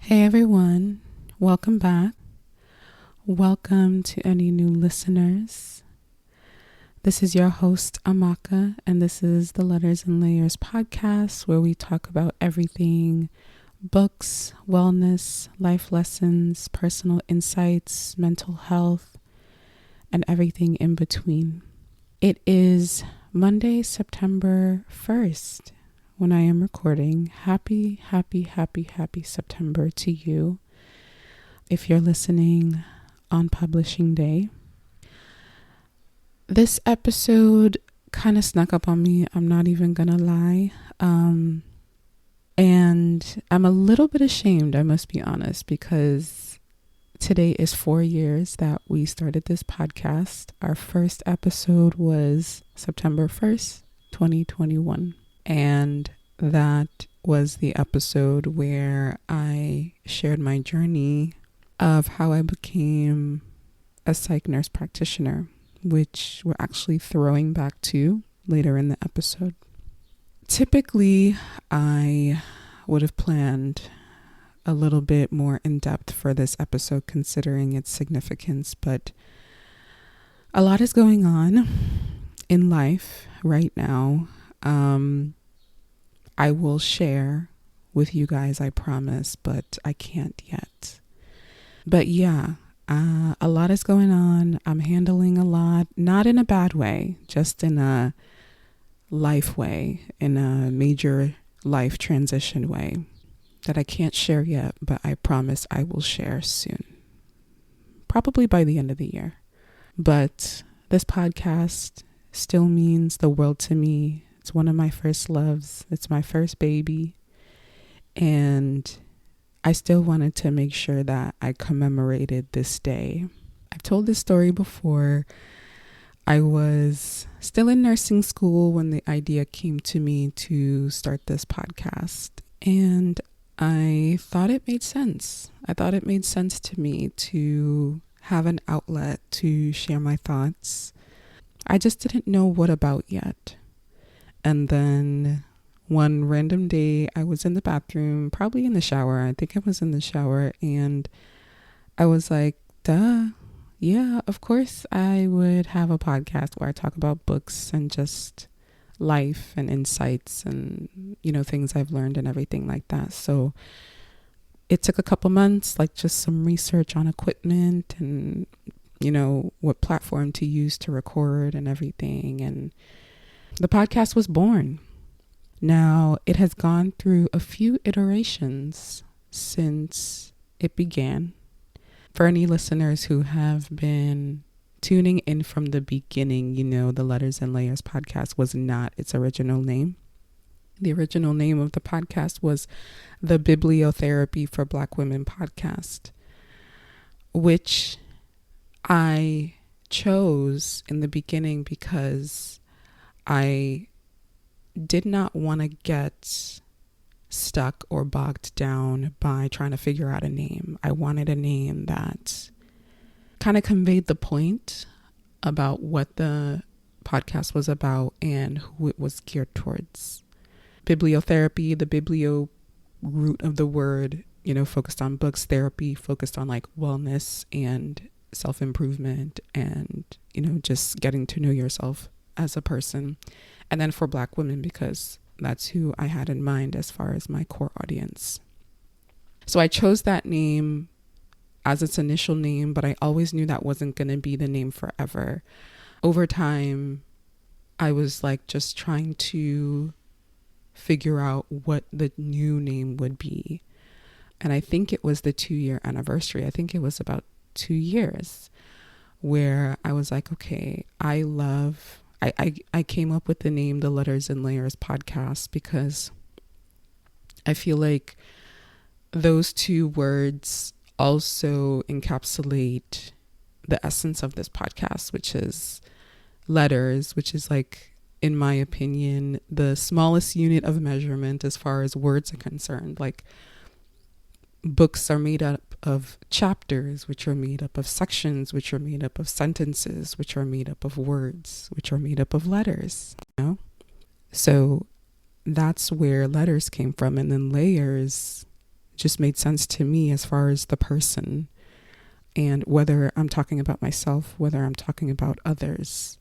Hey everyone, welcome back. Welcome to any new listeners. This is your host Amaka, and this is the Letters and Layers podcast where we talk about everything books, wellness, life lessons, personal insights, mental health, and everything in between. It is Monday, September 1st. When I am recording. Happy September to you. If you're listening on publishing day. This episode kind of snuck up on me. I'm not even gonna lie. And I'm a little bit ashamed, I must be honest, because today is 4 years that we started this podcast. Our first episode was September 1st, 2021. And that was the episode where I shared my journey of how I became a psych nurse practitioner, which we're actually throwing back to later in the episode. Typically, I would have planned a little bit more in depth for this episode considering its significance, but a lot is going on in life right now. I will share with you guys, I promise, but I can't yet. But yeah, a lot is going on. I'm handling a lot, not in a bad way, just in a life way, in a major life transition way that I can't share yet, but I promise I will share soon. Probably by the end of the year. But this podcast still means the world to me. It's one of my first loves. It's my first baby. And I still wanted to make sure that I commemorated this day. I've told this story before. I was still in nursing school when the idea came to me to start this podcast. And I thought it made sense. I thought it made sense to me to have an outlet to share my thoughts. I just didn't know what about yet. And then one random day I was in the bathroom, probably in the shower. I think I was in the shower and I was like, duh, yeah, of course I would have a podcast where I talk about books and just life and insights and, things I've learned and everything like that. So it took a couple months, like just some research on equipment and, what platform to use to record and everything. And the podcast was born. Now, it has gone through a few iterations since it began. For any listeners who have been tuning in from the beginning, the Letters and Layers podcast was not its original name. The original name of the podcast was the Bibliotherapy for Black Women podcast, which I chose in the beginning because I did not want to get stuck or bogged down by trying to figure out a name. I wanted a name that kind of conveyed the point about what the podcast was about and who it was geared towards. Bibliotherapy, the biblio root of the word, focused on books. Therapy focused on like wellness and self-improvement and, just getting to know yourself as a person. And then for Black women, because that's who I had in mind as far as my core audience. So I chose that name as its initial name, but I always knew that wasn't going to be the name forever. Over time, I was like just trying to figure out what the new name would be. And I think it was the 2-year anniversary. I think it was about 2 years where I was like, okay, I came up with the name The Letters and Layers podcast because I feel like those two words also encapsulate the essence of this podcast, which is letters, which is like, in my opinion, the smallest unit of measurement as far as words are concerned. Like, books are made up of chapters, which are made up of sections, which are made up of sentences, which are made up of words, which are made up of letters, So that's where letters came from. And then layers just made sense to me as far as the person, and whether I'm talking about myself, whether I'm talking about others,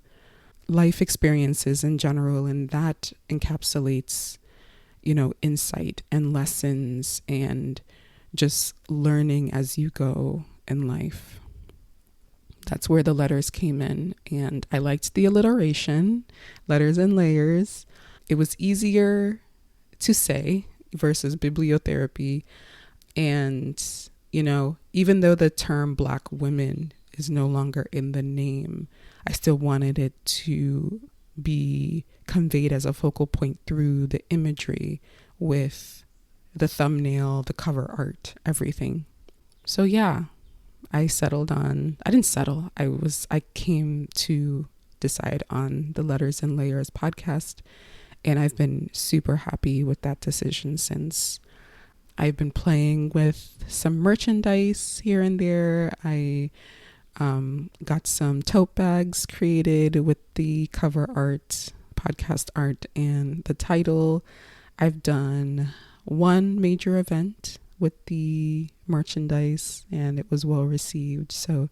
life experiences in general, and that encapsulates, insight and lessons and just learning as you go in life. That's where the letters came in, and I liked the alliteration, letters and layers. It was easier to say versus bibliotherapy. And, even though the term Black women is no longer in the name, I still wanted it to be conveyed as a focal point through the imagery with the thumbnail, the cover art, everything. So yeah, I came to decide on the Letters and Layers podcast, and I've been super happy with that decision since. I've been playing with some merchandise here and there. I got some tote bags created with the cover art, podcast art, and the title. I've done one major event with the merchandise, and it was well received. So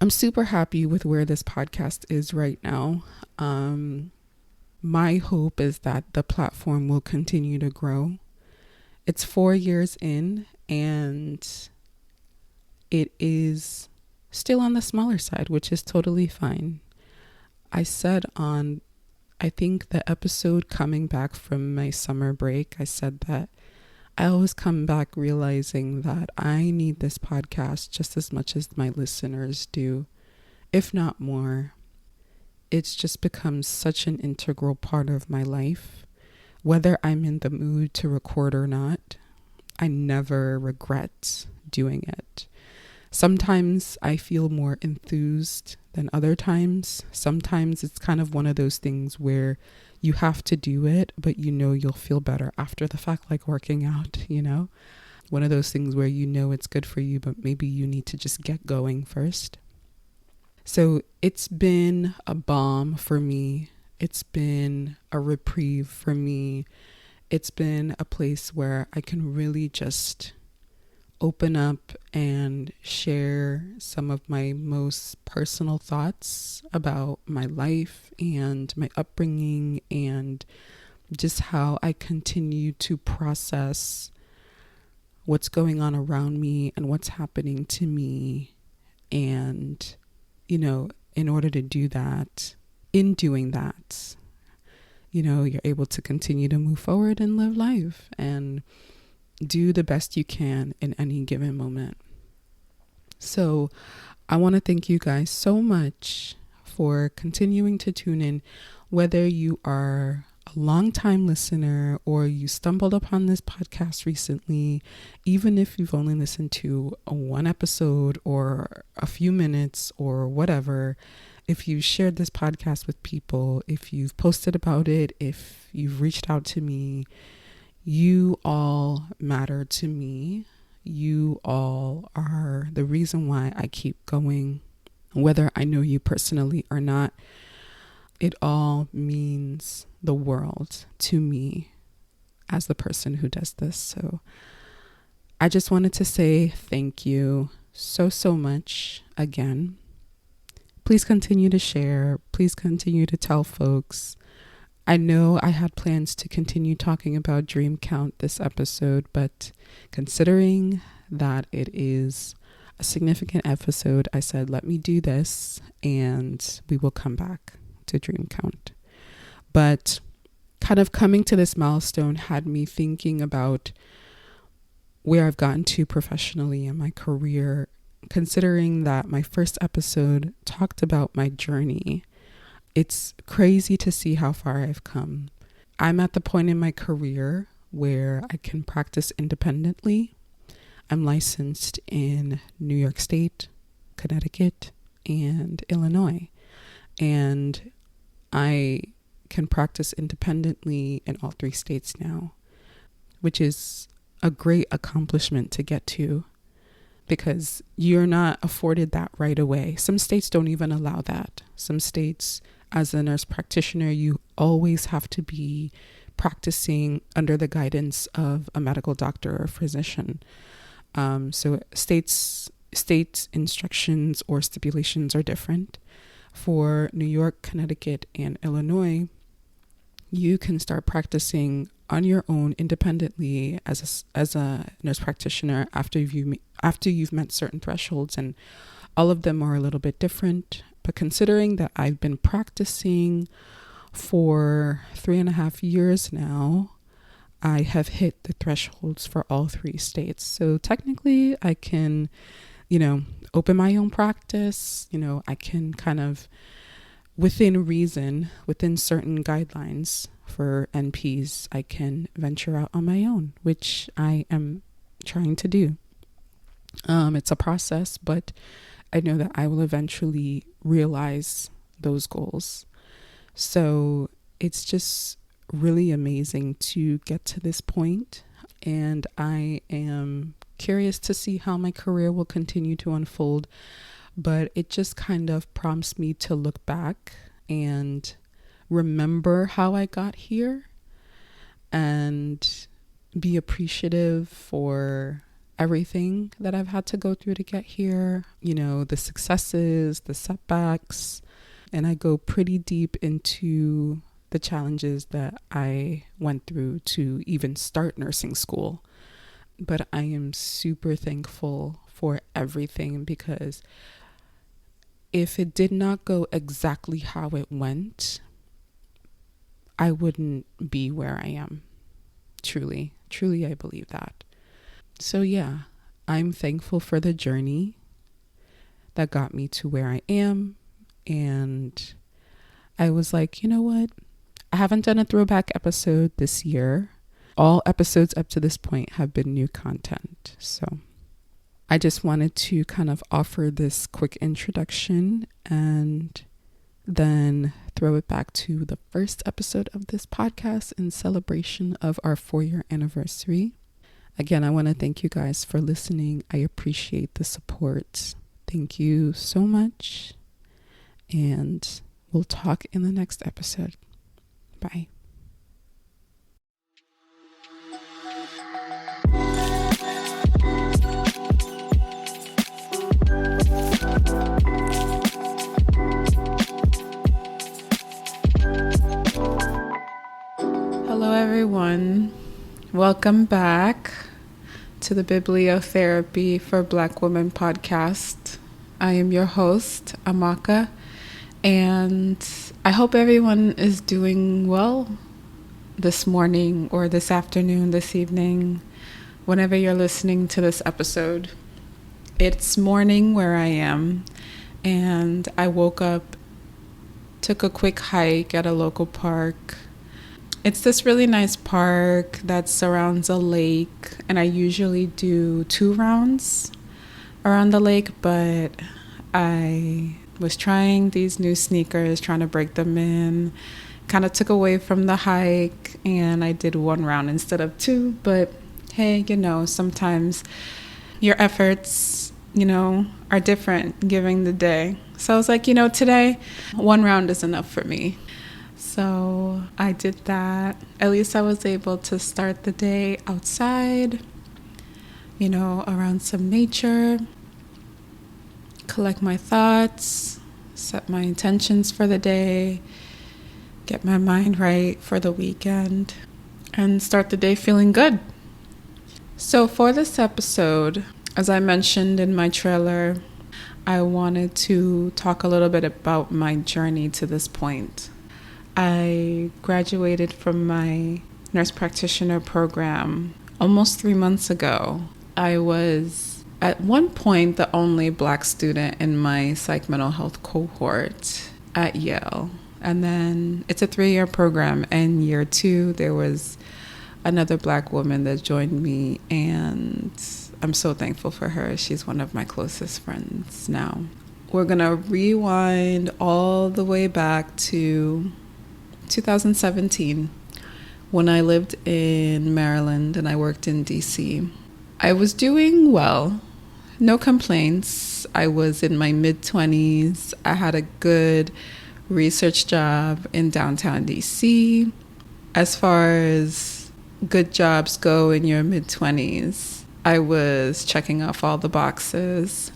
I'm super happy with where this podcast is right now. My hope is that the platform will continue to grow. It's 4 years in, and it is still on the smaller side, which is totally fine. I said on, I think the episode coming back from my summer break, I said that I always come back realizing that I need this podcast just as much as my listeners do, if not more. It's just become such an integral part of my life. Whether I'm in the mood to record or not, I never regret doing it. Sometimes I feel more enthused than other times. Sometimes it's kind of one of those things where you have to do it, but you'll feel better after the fact, like working out, One of those things where it's good for you, but maybe you need to just get going first. So it's been a balm for me. It's been a reprieve for me. It's been a place where I can really just open up and share some of my most personal thoughts about my life and my upbringing and just how I continue to process what's going on around me and what's happening to me. And, in order to do that, in doing that, you're able to continue to move forward and live life and do the best you can in any given moment. So I want to thank you guys so much for continuing to tune in, whether you are a longtime listener or you stumbled upon this podcast recently, even if you've only listened to one episode or a few minutes or whatever. If you shared this podcast with people, if you've posted about it, if you've reached out to me, you all matter to me. You all are the reason why I keep going, whether I know you personally or not. It all means the world to me as the person who does this. So I just wanted to say thank you so much again. Please continue to share. Please continue to tell folks. I know I had plans to continue talking about Dream Count this episode, but considering that it is a significant episode, I said, let me do this and we will come back to Dream Count. But kind of coming to this milestone had me thinking about where I've gotten to professionally in my career, considering that my first episode talked about my journey. It's crazy to see how far I've come. I'm at the point in my career where I can practice independently. I'm licensed in New York State, Connecticut, and Illinois. And I can practice independently in all 3 states now, which is a great accomplishment to get to, because you're not afforded that right away. Some states don't even allow that. Some states, as a nurse practitioner, you always have to be practicing under the guidance of a medical doctor or physician. So states instructions or stipulations are different. For New York, Connecticut, and Illinois, you can start practicing on your own independently as a nurse practitioner after you've met certain thresholds, and all of them are a little bit different. But considering that I've been practicing for 3.5 years now, I have hit the thresholds for all 3 states. So technically I can, open my own practice. I can kind of, within reason, within certain guidelines for NPs, I can venture out on my own, which I am trying to do. It's a process, but I know that I will eventually realize those goals. So it's just really amazing to get to this point, and I am curious to see how my career will continue to unfold. But it just kind of prompts me to look back and remember how I got here and be appreciative for everything that I've had to go through to get here, the successes, the setbacks, and I go pretty deep into the challenges that I went through to even start nursing school. But I am super thankful for everything, because if it did not go exactly how it went, I wouldn't be where I am. Truly, I believe that. So yeah, I'm thankful for the journey that got me to where I am. And I was like, you know what? I haven't done a throwback episode this year. All episodes up to this point have been new content. So I just wanted to kind of offer this quick introduction and then throw it back to the first episode of this podcast in celebration of our 4-year anniversary. Again, I want to thank you guys for listening. I appreciate the support. Thank you so much. And we'll talk in the next episode. Bye. Hello, everyone. Welcome back to the Bibliotherapy for Black Women podcast. I am your host, Amaka, and I hope everyone is doing well this morning or this afternoon, this evening, whenever you're listening to this episode. It's morning where I am, and I woke up, took a quick hike at a local park. It's this really nice park that surrounds a lake, and I usually do 2 rounds around the lake, but I was trying these new sneakers, trying to break them in, kind of took away from the hike, and I did 1 round instead of 2. But hey, sometimes your efforts, are different given the day. So I was like, today 1 round is enough for me. So I did that. At least I was able to start the day outside, around some nature, collect my thoughts, set my intentions for the day, get my mind right for the weekend, and start the day feeling good. So for this episode, as I mentioned in my trailer, I wanted to talk a little bit about my journey to this point. I graduated from my nurse practitioner program almost 3 months ago. I was at one point the only Black student in my psych mental health cohort at Yale. And then it's a 3-year program, and year 2 there was another Black woman that joined me, and I'm so thankful for her. She's one of my closest friends now. We're gonna rewind all the way back to 2017 when I lived in Maryland and I worked in DC. I was doing well, no complaints. I was in my mid-20s. I had a good research job in downtown DC. As far as good jobs go in your mid-20s, I was checking off all the boxes.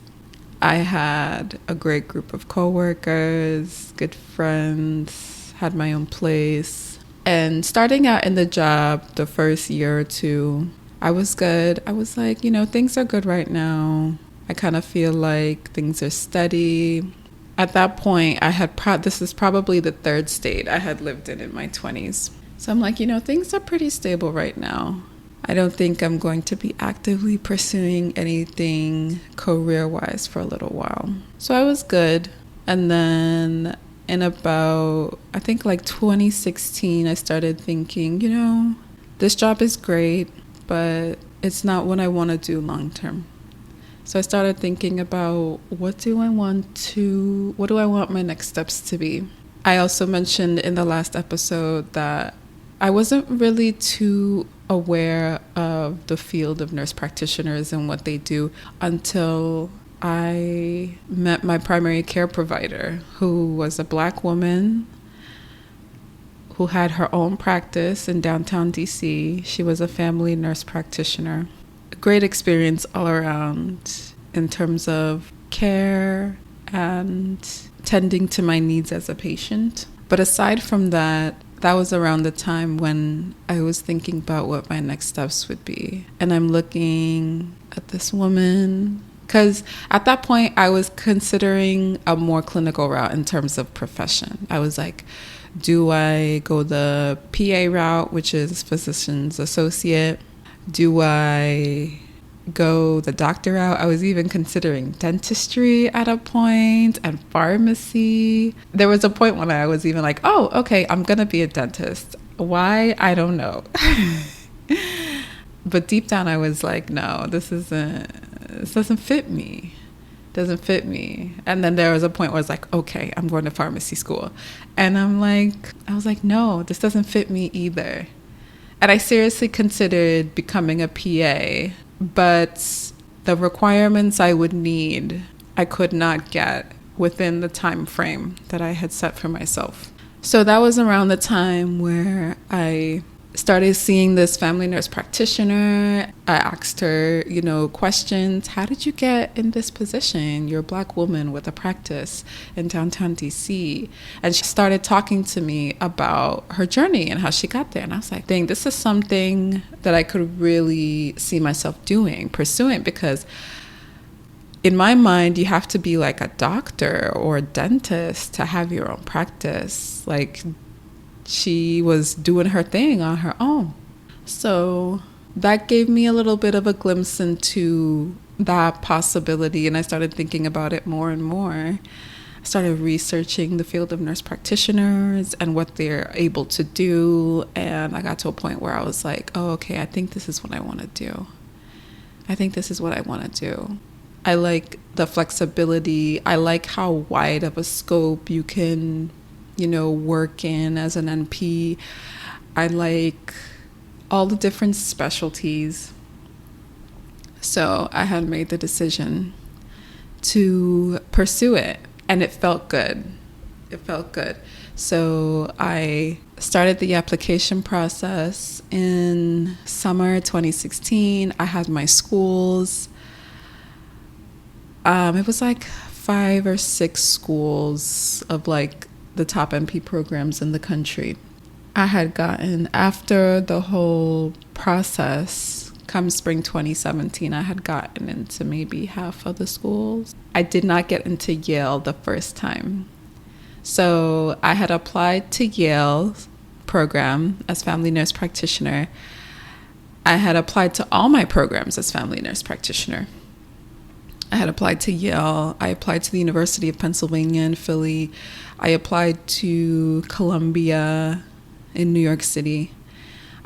I had a great group of coworkers, good friends, had my own place. And starting out in the job the first year or two, I was good. I was like, things are good right now. I kind of feel like things are steady. At that point, this is probably the third state I had lived in my 20s. So I'm like, things are pretty stable right now. I don't think I'm going to be actively pursuing anything career-wise for a little while. So I was good. And then in about, I think like 2016, I started thinking, this job is great, but it's not what I want to do long term. So I started thinking about what do I want my next steps to be? I also mentioned in the last episode that I wasn't really too aware of the field of nurse practitioners and what they do until I met my primary care provider, who was a Black woman who had her own practice in downtown DC. She was a family nurse practitioner. A great experience all around in terms of care and tending to my needs as a patient. But aside from that was around the time when I was thinking about what my next steps would be. And I'm looking at this woman, because at that point I was considering a more clinical route in terms of profession. I was like, do I go the PA route, which is physician's associate? Do I go the doctor route? I was even considering dentistry at a point and pharmacy. There was a point when I was even like, oh, okay, I'm going to be a dentist. Why? I don't know. But deep down I was like, no, this doesn't fit me. Doesn't fit me. And then there was a point where I was like, okay, I'm going to pharmacy school. And I was like, no, this doesn't fit me either. And I seriously considered becoming a PA, but the requirements I would need, I could not get within the time frame that I had set for myself. So that was around the time where I started seeing this family nurse practitioner. I asked her, questions. How did you get in this position? You're a Black woman with a practice in downtown DC. And she started talking to me about her journey and how she got there. And I was like, dang, this is something that I could really see myself pursuing, because in my mind, you have to be like a doctor or a dentist to have your own practice. Like, she was doing her thing on her own. So that gave me a little bit of a glimpse into that possibility, and I started thinking about it more and more. I started researching the field of nurse practitioners and what they're able to do, and I got to a point where I was like, oh, okay, I think this is what I want to do. I like the flexibility. I like how wide of a scope you can work in as an NP. I like all the different specialties. So I had made the decision to pursue it, and it felt good. So I started the application process in summer 2016. I had my schools. It was like 5 or 6 schools of like the top NP programs in the country. I had gotten, after the whole process, come spring 2017, I had gotten into maybe half of the schools. I did not get into Yale the first time. So I had applied to Yale's program as family nurse practitioner. I had applied to all my programs as family nurse practitioner. I had applied to Yale. I applied to the University of Pennsylvania in Philly. I applied to Columbia in New York City.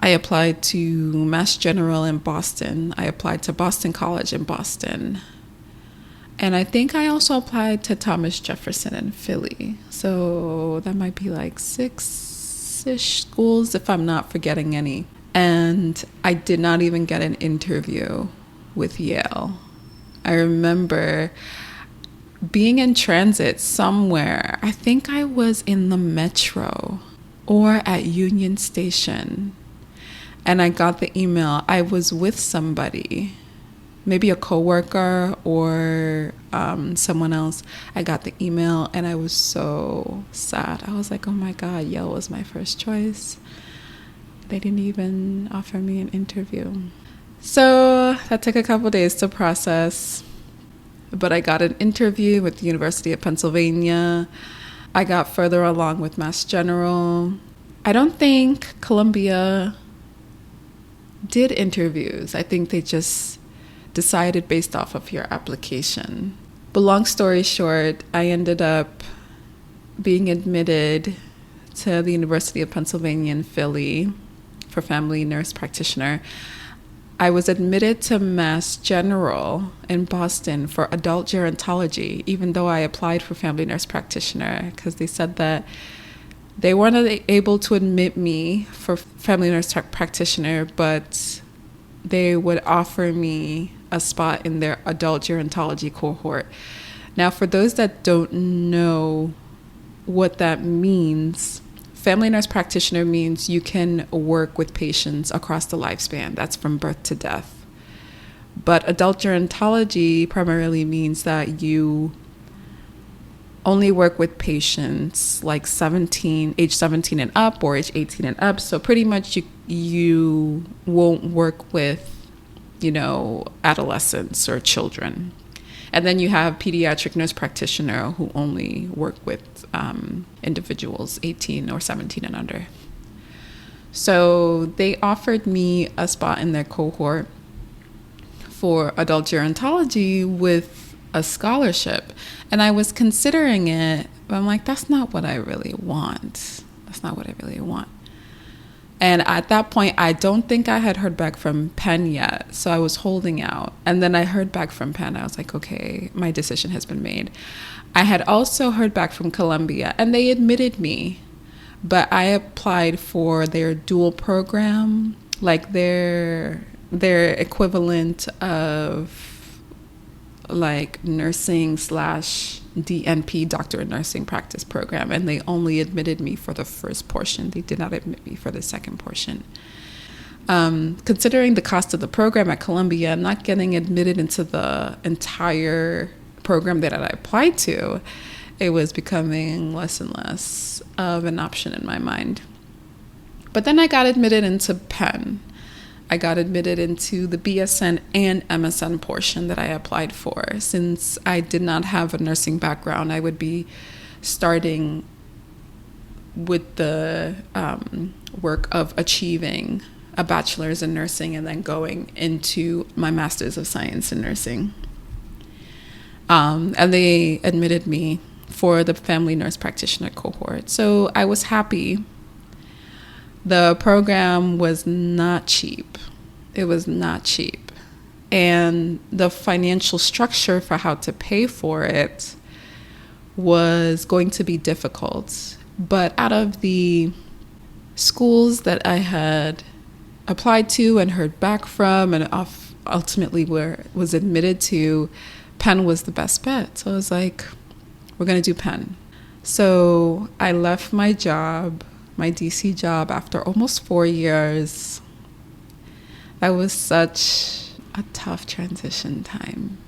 I applied to Mass General in Boston. I applied to Boston College in Boston. And I think I also applied to Thomas Jefferson in Philly. So that might be like 6-ish schools if I'm not forgetting any. And I did not even get an interview with Yale. I remember being in transit somewhere. I think I was in the metro. or at Union Station. And I got the email. I was with somebody, maybe a coworker or someone else. I got the email and I was so sad. I was like, oh my God, Yale was my first choice. They didn't even offer me an interview. So that took a couple days to process. But I got an interview with the University of Pennsylvania. I got further along with Mass General. I don't think Columbia did interviews. I think they just decided based off of your application. But long story short, I ended up being admitted to the University of Pennsylvania in Philly for family nurse practitioner. I was admitted to Mass General in Boston for adult gerontology, even though I applied for family nurse practitioner, because they said that they weren't able to admit me for family nurse practitioner, but they would offer me a spot in their adult gerontology cohort. Now, for those that don't know what that means, family nurse practitioner means you can work with patients across the lifespan. That's from birth to death. But adult gerontology primarily means that you only work with patients like age 17 and up, or age 18 and up. So pretty much you won't work with, adolescents or children. And then you have pediatric nurse practitioner who only work with individuals 18 or 17 and under. So they offered me a spot in their cohort for adult gerontology with a scholarship. And I was considering it, but I'm like, that's not what I really want. And at that point, I don't think I had heard back from Penn yet. So I was holding out. And then I heard back from Penn. I was like, okay, my decision has been made. I had also heard back from Columbia, and they admitted me. But I applied for their dual program, like their equivalent of like nursing / DNP, doctor of nursing practice program, and they only admitted me for the first portion. They did not admit me for the second portion. Considering the cost of the program at Columbia, not getting admitted into the entire program that I applied to, it was becoming less and less of an option in my mind. But then I got admitted into Penn. I got admitted into the BSN and MSN portion that I applied for. Since I did not have a nursing background, I would be starting with the work of achieving a bachelor's in nursing and then going into my master's of science in nursing. And they admitted me for the family nurse practitioner cohort. So I was happy. The program was not cheap. It was not cheap. And the financial structure for how to pay for it was going to be difficult. But out of the schools that I had applied to and heard back from and ultimately was admitted to, Penn was the best bet. So I was like, we're going to do Penn. So I left my job, my DC job, after almost 4 years. That was such a tough transition time.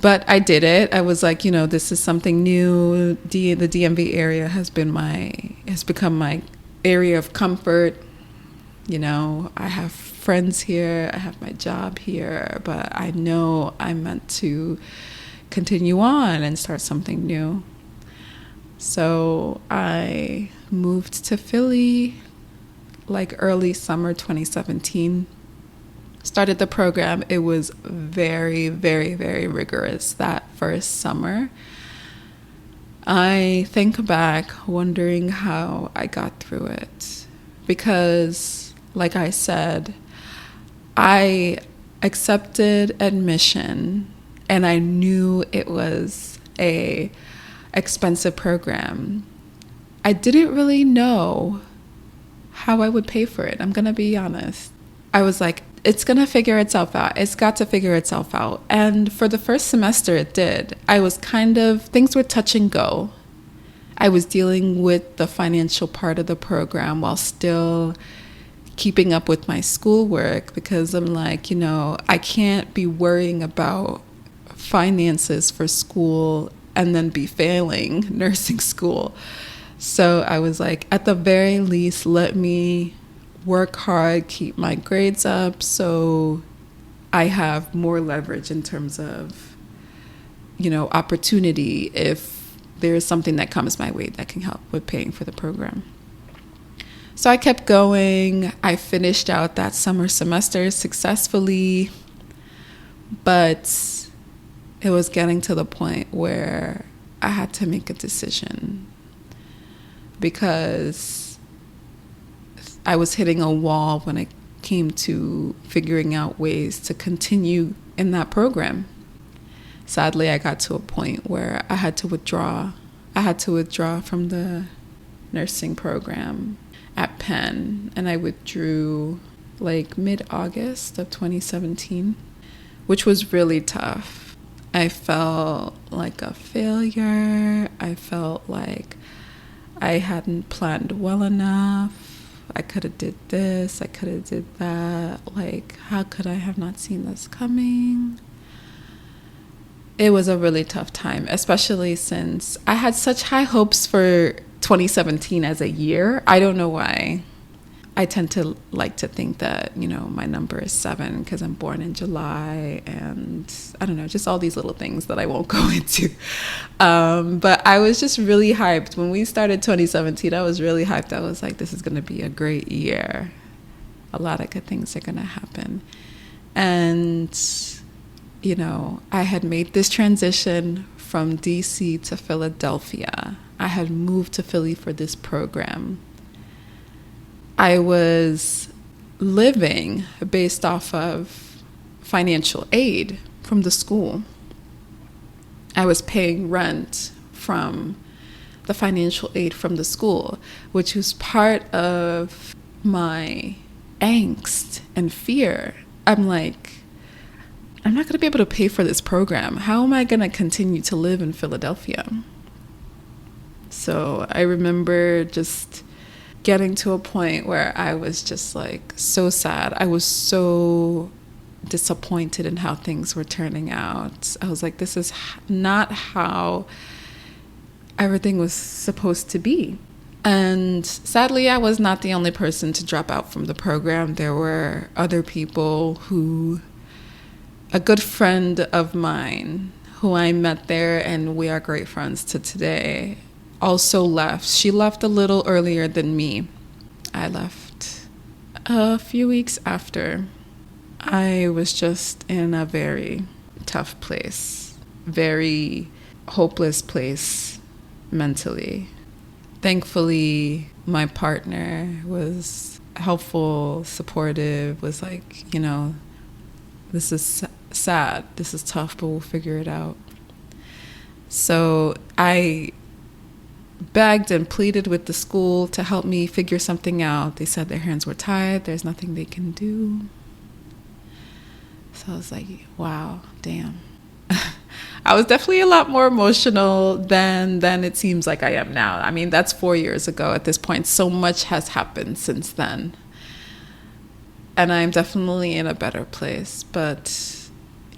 But I did it. I was like, this is something new. The DMV area has become my area of comfort. I have friends here. I have my job here. But I know I'm meant to continue on and start something new. So I moved to Philly like early summer 2017. Started the program. It was very, very, very rigorous that first summer. I think back wondering how I got through it. Because, like I said, I accepted admission and I knew it was a expensive program. I didn't really know how I would pay for it. I'm going to be honest. I was like, it's going to figure itself out. It's got to figure itself out. And for the first semester, it did. Things were touch and go. I was dealing with the financial part of the program while still keeping up with my schoolwork, because I'm like, I can't be worrying about finances for school and then be failing nursing school. So I was like, at the very least, let me work hard, keep my grades up, so I have more leverage in terms of, opportunity if there's something that comes my way that can help with paying for the program. So I kept going. I finished out that summer semester successfully, but it was getting to the point where I had to make a decision, because I was hitting a wall when it came to figuring out ways to continue in that program. Sadly, I got to a point where I had to withdraw. I had to withdraw from the nursing program at Penn, and I withdrew like mid-August of 2017, which was really tough. I felt like a failure. I felt like I hadn't planned well enough. I could have did this, I could have did that. Like, how could I have not seen this coming? It was a really tough time, especially since I had such high hopes for 2017 as a year. I don't know why. I tend to like to think that, my number is 7 because I'm born in July, and I don't know, just all these little things that I won't go into. But I was just really hyped. When we started 2017, I was really hyped. I was like, this is going to be a great year. A lot of good things are going to happen. And, I had made this transition from DC to Philadelphia. I had moved to Philly for this program. I was living based off of financial aid from the school. I was paying rent from the financial aid from the school, which was part of my angst and fear. I'm like, I'm not going to be able to pay for this program. How am I going to continue to live in Philadelphia? So I remember just getting to a point where I was just like so sad. I was so disappointed in how things were turning out. I was like, this is not how everything was supposed to be. And sadly, I was not the only person to drop out from the program. There were other people who, a good friend of mine who I met there, and we are great friends to today, also left. She left a little earlier than me. I left a few weeks after. I was just in a very tough place, very hopeless place mentally. Thankfully, my partner was helpful, supportive, was like, this is sad, this is tough, but we'll figure it out. So I begged and pleaded with the school to help me figure something out. They said their hands were tied, there's nothing they can do. So I was like, wow, damn. I was definitely a lot more emotional than it seems like I am now. I mean, that's 4 years ago at this point. So much has happened since then. And I'm definitely in a better place. But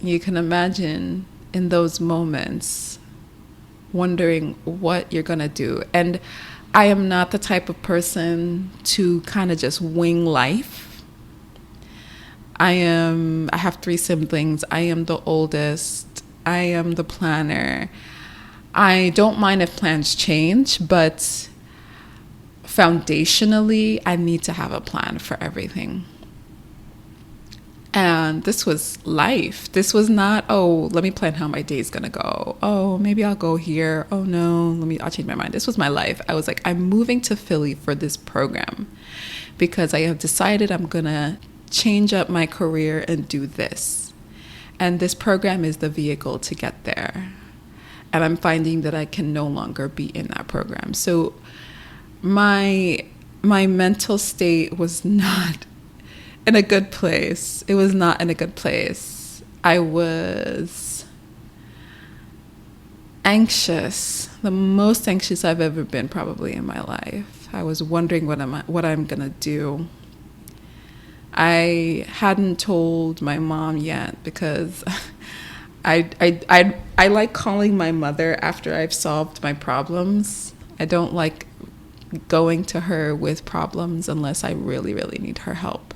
you can imagine in those moments wondering what you're going to do. And I am not the type of person to kind of just wing life. I have 3 siblings. I am the oldest. I am the planner. I don't mind if plans change, but foundationally, I need to have a plan for everything. And this was life. This was not, oh, let me plan how my day's gonna go. Oh, maybe I'll go here. Oh no, I'll change my mind. This was my life. I was like, I'm moving to Philly for this program because I have decided I'm gonna change up my career and do this. And this program is the vehicle to get there. And I'm finding that I can no longer be in that program. So my mental state was not in a good place. It was not in a good place. I was anxious, the most anxious I've ever been probably in my life. I was wondering what I'm gonna do. I hadn't told my mom yet because I like calling my mother after I've solved my problems. I don't like going to her with problems unless I really, really need her help.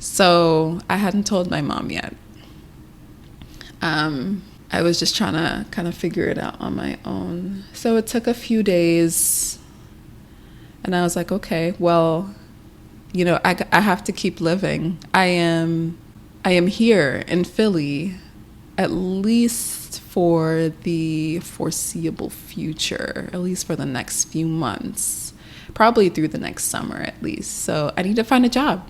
So I hadn't told my mom yet. I was just trying to kind of figure it out on my own. So it took a few days, and I was like, okay, well, I have to keep living. I am here in Philly, at least for the foreseeable future, at least for the next few months, probably through the next summer at least. So I need to find a job.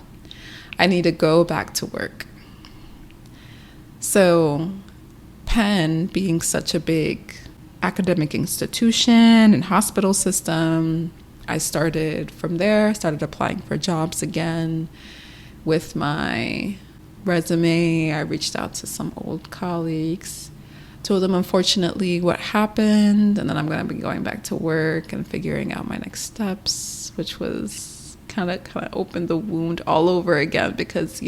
I need to go back to work. So Penn, being such a big academic institution and hospital system, I started from there, started applying for jobs again with my resume. I reached out to some old colleagues, told them unfortunately what happened, and then I'm going to be going back to work and figuring out my next steps, which was kind of opened the wound all over again because,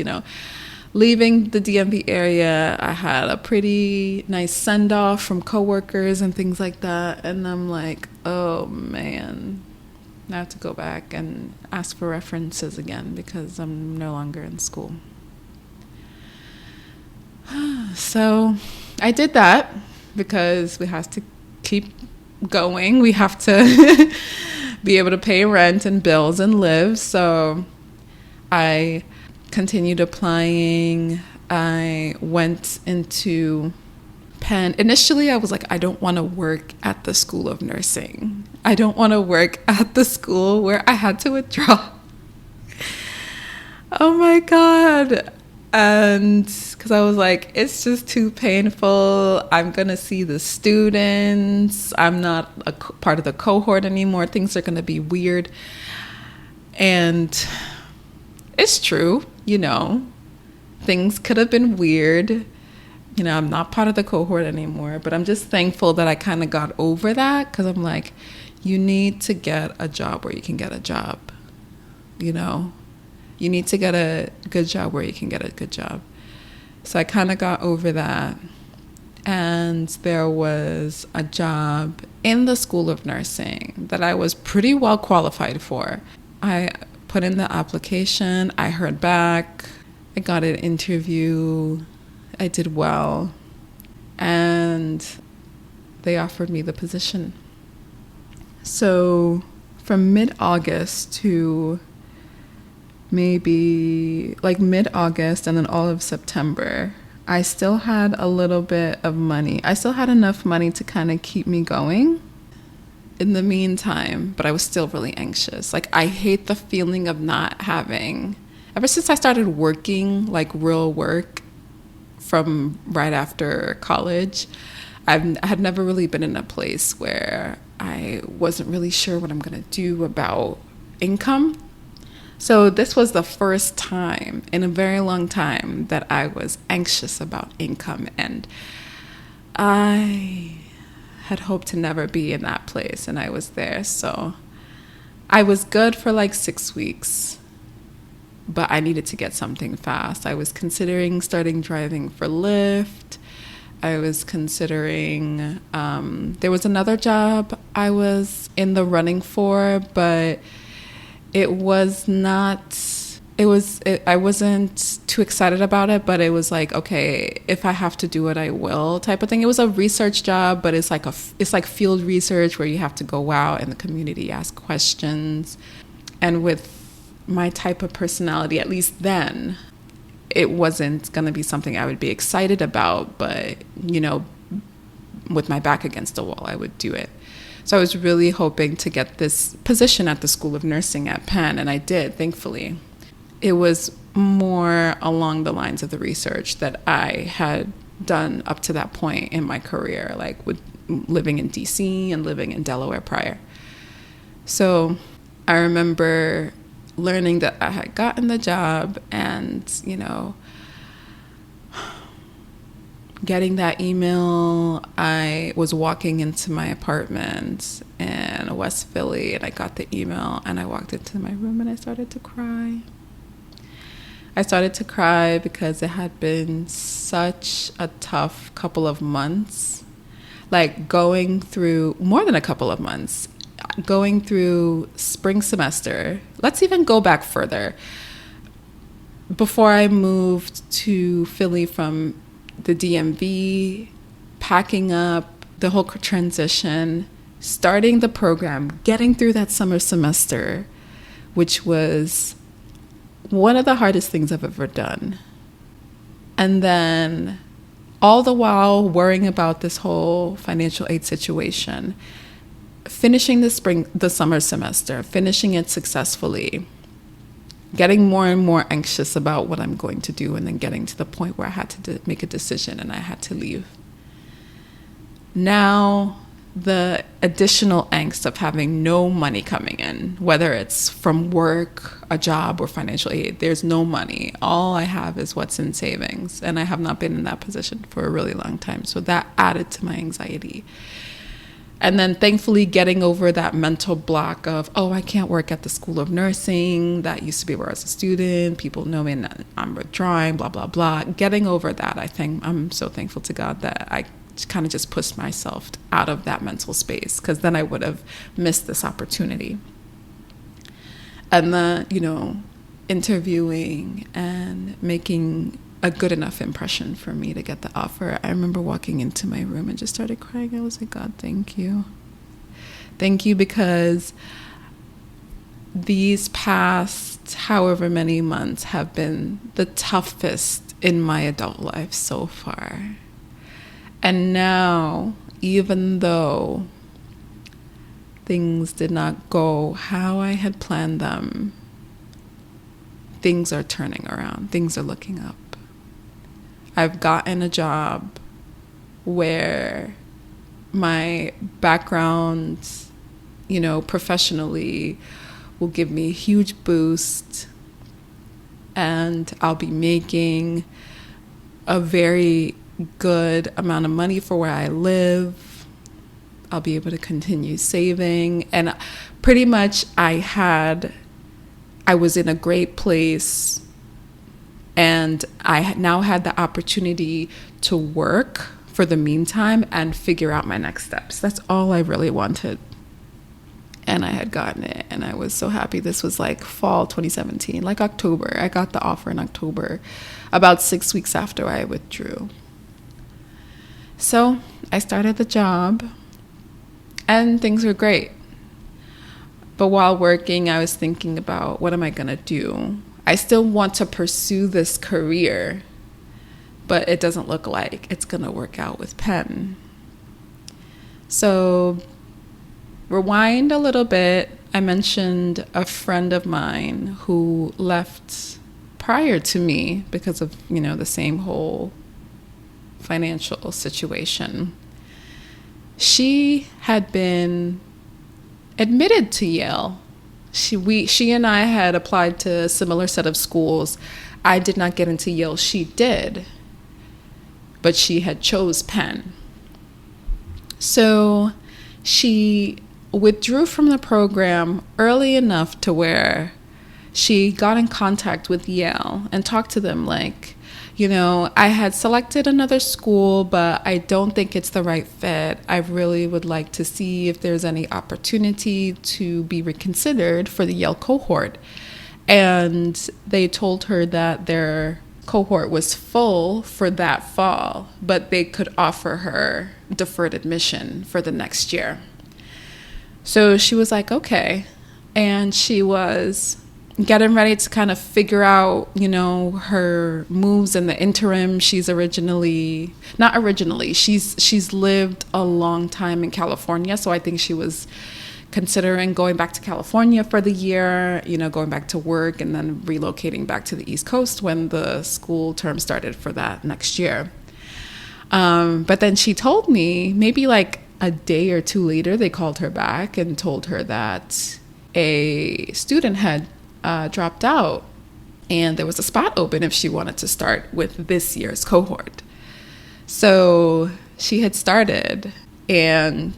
leaving the DMV area, I had a pretty nice send-off from coworkers and things like that. And I'm like, oh, man, I have to go back and ask for references again because I'm no longer in school. So I did that because we have to keep going. We have to be able to pay rent and bills and live. So I continued applying. I went into Penn. Initially, I was like, I don't want to work at the School of Nursing. I don't want to work at the school where I had to withdraw. Oh my God. And because I was like, it's just too painful. I'm going to see the students. I'm not a part of the cohort anymore. Things are going to be weird. And it's true, things could have been weird. I'm not part of the cohort anymore, but I'm just thankful that I kind of got over that because I'm like, you need to get a job where you can get a job, you need to get a good job where you can get a good job. So I kind of got over that. And there was a job in the School of Nursing that I was pretty well qualified for. I put in the application, I heard back, I got an interview, I did well, and they offered me the position. So from mid-August to maybe like mid-August and then all of September, I still had a little bit of money. I still had enough money to kind of keep me going in the meantime, but I was still really anxious. Like, I hate the feeling of not having, ever since I started working, like real work from right after college, I had never really been in a place where I wasn't really sure what I'm going to do about income. So this was the first time in a very long time that I was anxious about income, and I had hoped to never be in that place, and I was there. So I was good for like 6 weeks, but I needed to get something fast. I was considering starting driving for Lyft. I was considering, there was another job I was in the running for, but it was not, I wasn't too excited about it, but it was like, okay, if I have to do it, I will type of thing. It was a research job, but it's like field research where you have to go out in the community, ask questions. And with my type of personality, at least then, it wasn't going to be something I would be excited about, but, with my back against the wall, I would do it. So I was really hoping to get this position at the School of Nursing at Penn, and I did, thankfully. It was more along the lines of the research that I had done up to that point in my career, like with living in DC and living in Delaware prior. So I remember learning that I had gotten the job, and, getting that email, I was walking into my apartment in West Philly, and I got the email, and I walked into my room and I started to cry. I started to cry because it had been such a tough couple of months, like going through more than a couple of months, going through spring semester. Let's even go back further. Before I moved to Philly from the DMV, packing up, the whole transition, starting the program, getting through that summer semester, which was one of the hardest things I've ever done. And then all the while worrying about this whole financial aid situation, finishing the summer semester, finishing it successfully, getting more and more anxious about what I'm going to do, and then getting to the point where I had to make a decision and I had to leave. Now, the additional angst of having no money coming in, whether it's from work, a job, or financial aid, there's no money. All I have is what's in savings, and I have not been in that position for a really long time. So that added to my anxiety. And then thankfully getting over that mental block of, oh, I can't work at the School of Nursing. That used to be where I was a student. People know me and I'm withdrawing, blah, blah, blah. Getting over that, I think I'm so thankful to God that I kind of just pushed myself out of that mental space, because then I would have missed this opportunity. And then, interviewing and making a good enough impression for me to get the offer. I remember walking into my room and just started crying. I was like, God, thank you. Thank you, because these past however many months have been the toughest in my adult life so far. And now, even though things did not go how I had planned them, things are turning around. Things are looking up. I've gotten a job where my background, professionally will give me a huge boost, and I'll be making a very good amount of money for where I live. I'll be able to continue saving, and pretty much I was in a great place, and I now had the opportunity to work for the meantime and figure out my next steps. That's all I really wanted. And I had gotten it, and I was so happy. This was like fall 2017, like October. I got the offer in October, about 6 weeks after I withdrew. So I started the job, and things were great. But while working, I was thinking about, what am I going to do? I still want to pursue this career, but it doesn't look like it's going to work out with Penn. So rewind a little bit. I mentioned a friend of mine who left prior to me because of, the same whole financial situation. She had been admitted to Yale. She and I had applied to a similar set of schools. I did not get into Yale. She did, but she had chose Penn. So she withdrew from the program early enough to where she got in contact with Yale and talked to them like, I had selected another school, but I don't think it's the right fit. I really would like to see if there's any opportunity to be reconsidered for the Yale cohort. And they told her that their cohort was full for that fall, but they could offer her deferred admission for the next year. So she was like, okay. And she was getting ready to kind of figure out, her moves in the interim. She's she's lived a long time in California. So I think she was considering going back to California for the year, going back to work and then relocating back to the East Coast when the school term started for that next year. But then she told me maybe like a day or two later, they called her back and told her that a student had dropped out and there was a spot open if she wanted to start with this year's cohort. So she had started and,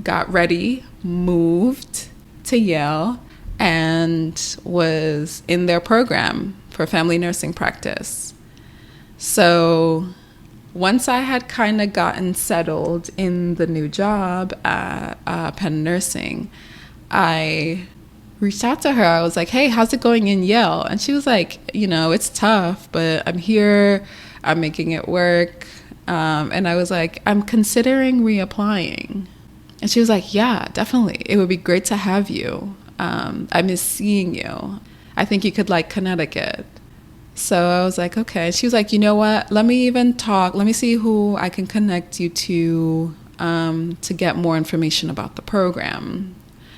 got ready, moved to Yale, and was in their program for family nursing practice. So once I had kind of gotten settled in the new job at Penn Nursing, I reached out to her. I was like, hey, how's it going in Yale? And she was like, it's tough, but I'm here. I'm making it work. And I was like, I'm considering reapplying. And she was like, yeah, definitely. It would be great to have you. I miss seeing you. I think you could like Connecticut. So I was like, okay. She was like, you know what? Let me see who I can connect you to get more information about the program.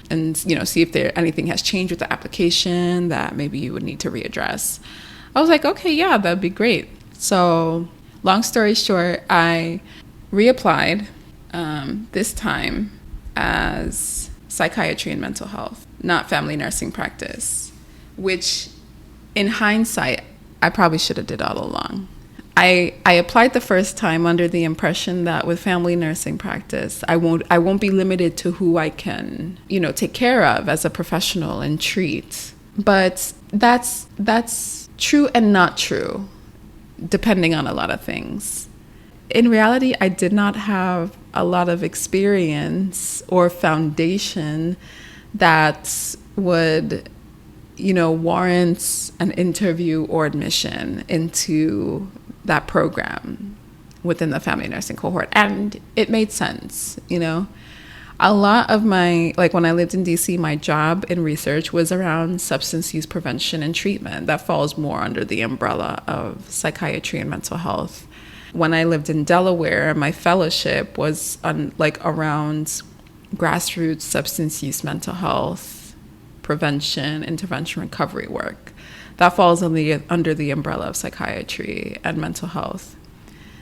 And, see if anything has changed with the application that maybe you would need to readdress. I was like, okay, yeah, that'd be great. So long story short, I reapplied this time as psychiatry and mental health, not family nursing practice, which in hindsight, I probably should have did all along. I applied the first time under the impression that with family nursing practice, I won't be limited to who I can, take care of as a professional and treat. But that's true and not true, depending on a lot of things. In reality, I did not have a lot of experience or foundation that would, warrant an interview or admission into that program within the family nursing cohort. And it made sense, A lot of when I lived in DC, my job in research was around substance use prevention and treatment. That falls more under the umbrella of psychiatry and mental health. When I lived in Delaware, my fellowship was around grassroots substance use, mental health, prevention, intervention, recovery work. That falls under the umbrella of psychiatry and mental health.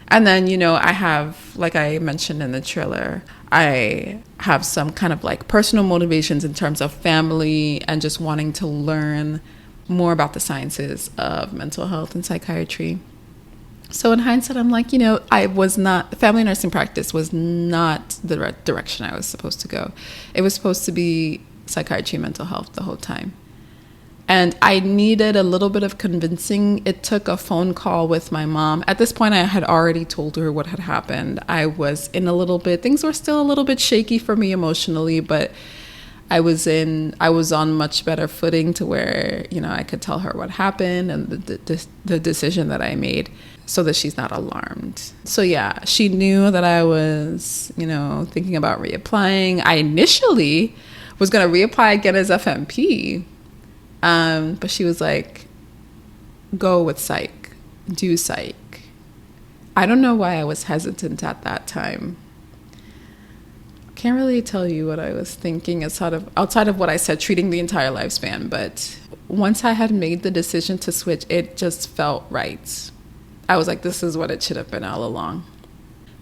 And then, I have, like I mentioned in the trailer, I have some kind of personal motivations in terms of family and just wanting to learn more about the sciences of mental health and psychiatry. So in hindsight, I'm like, family nursing practice was not the direction I was supposed to go. It was supposed to be psychiatry and mental health the whole time. And I needed a little bit of convincing. It took a phone call with my mom. At this point, I had already told her what had happened. Things were still a little bit shaky for me emotionally, but I was on much better footing to where, I could tell her what happened and the decision that I made so that she's not alarmed. So yeah, she knew that I was, thinking about reapplying. I initially was going to reapply again as FNP. But she was like, go with psych, do psych. I don't know why I was hesitant at that time. Can't really tell you what I was thinking outside of what I said, treating the entire lifespan. But once I had made the decision to switch, it just felt right. I was like, this is what it should have been all along.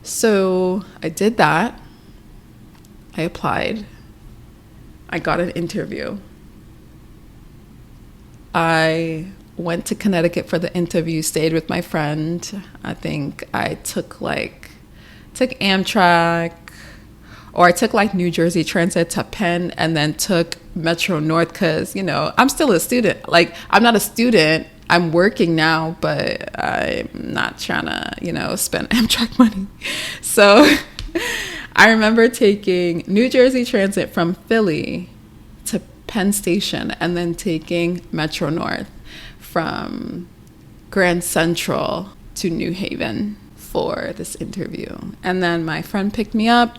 So I did that. I applied. I got an interview. I went to Connecticut for the interview, stayed with my friend. I think I took Amtrak, or I took New Jersey Transit to Penn and then took Metro North because, I'm still a student. I'm not a student. I'm working now, but I'm not trying to, spend Amtrak money. So I remember taking New Jersey Transit from Philly to Penn Station and then taking Metro North from Grand Central to New Haven for this interview. And then my friend picked me up,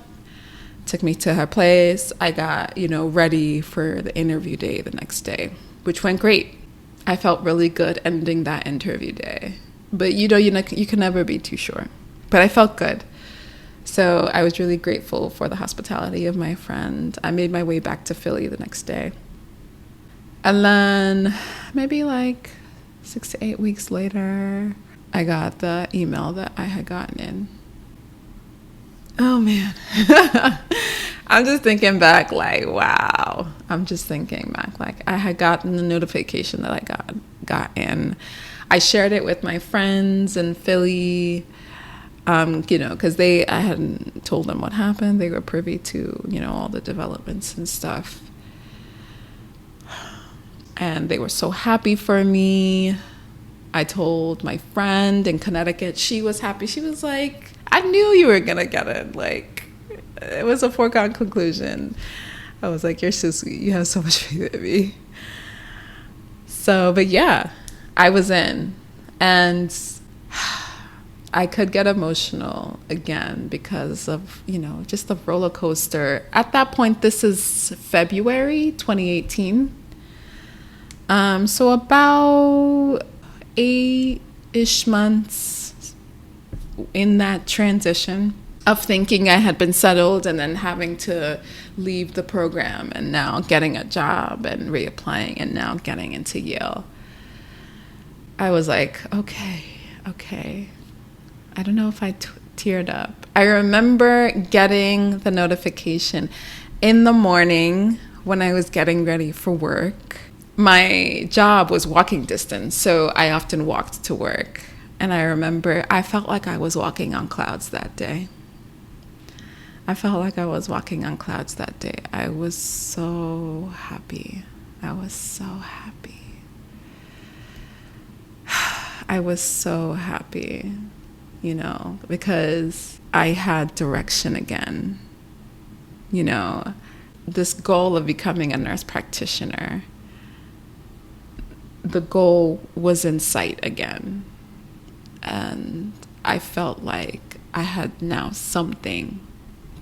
took me to her place. I got, ready for the interview day the next day, which went great. I felt really good ending that interview day. But, you can never be too sure. But I felt good. So I was really grateful for the hospitality of my friend. I made my way back to Philly the next day. And then maybe 6 to 8 weeks later, I got the email that I had gotten in. Oh, man. I'm just thinking back wow. I'm just thinking back I had gotten the notification that I got in. I shared it with my friends in Philly. Because I hadn't told them what happened. They were privy to, all the developments and stuff. And they were so happy for me. I told my friend in Connecticut, she was happy. She was like, I knew you were going to get it. Like, it was a foregone conclusion. I was like, you're so sweet. You have so much faith in me. So, but yeah, I was in. And I could get emotional again because of, just the roller coaster. At that point, this is February 2018. So about 8-ish months in that transition of thinking I had been settled and then having to leave the program and now getting a job and reapplying and now getting into Yale. I was like, okay. I don't know if I teared up. I remember getting the notification in the morning when I was getting ready for work. My job was walking distance, so I often walked to work. And I remember I felt like I was walking on clouds that day. I was so happy. I was so happy, because I had direction again. This goal of becoming a nurse practitioner, the goal was in sight again. And I felt like I had now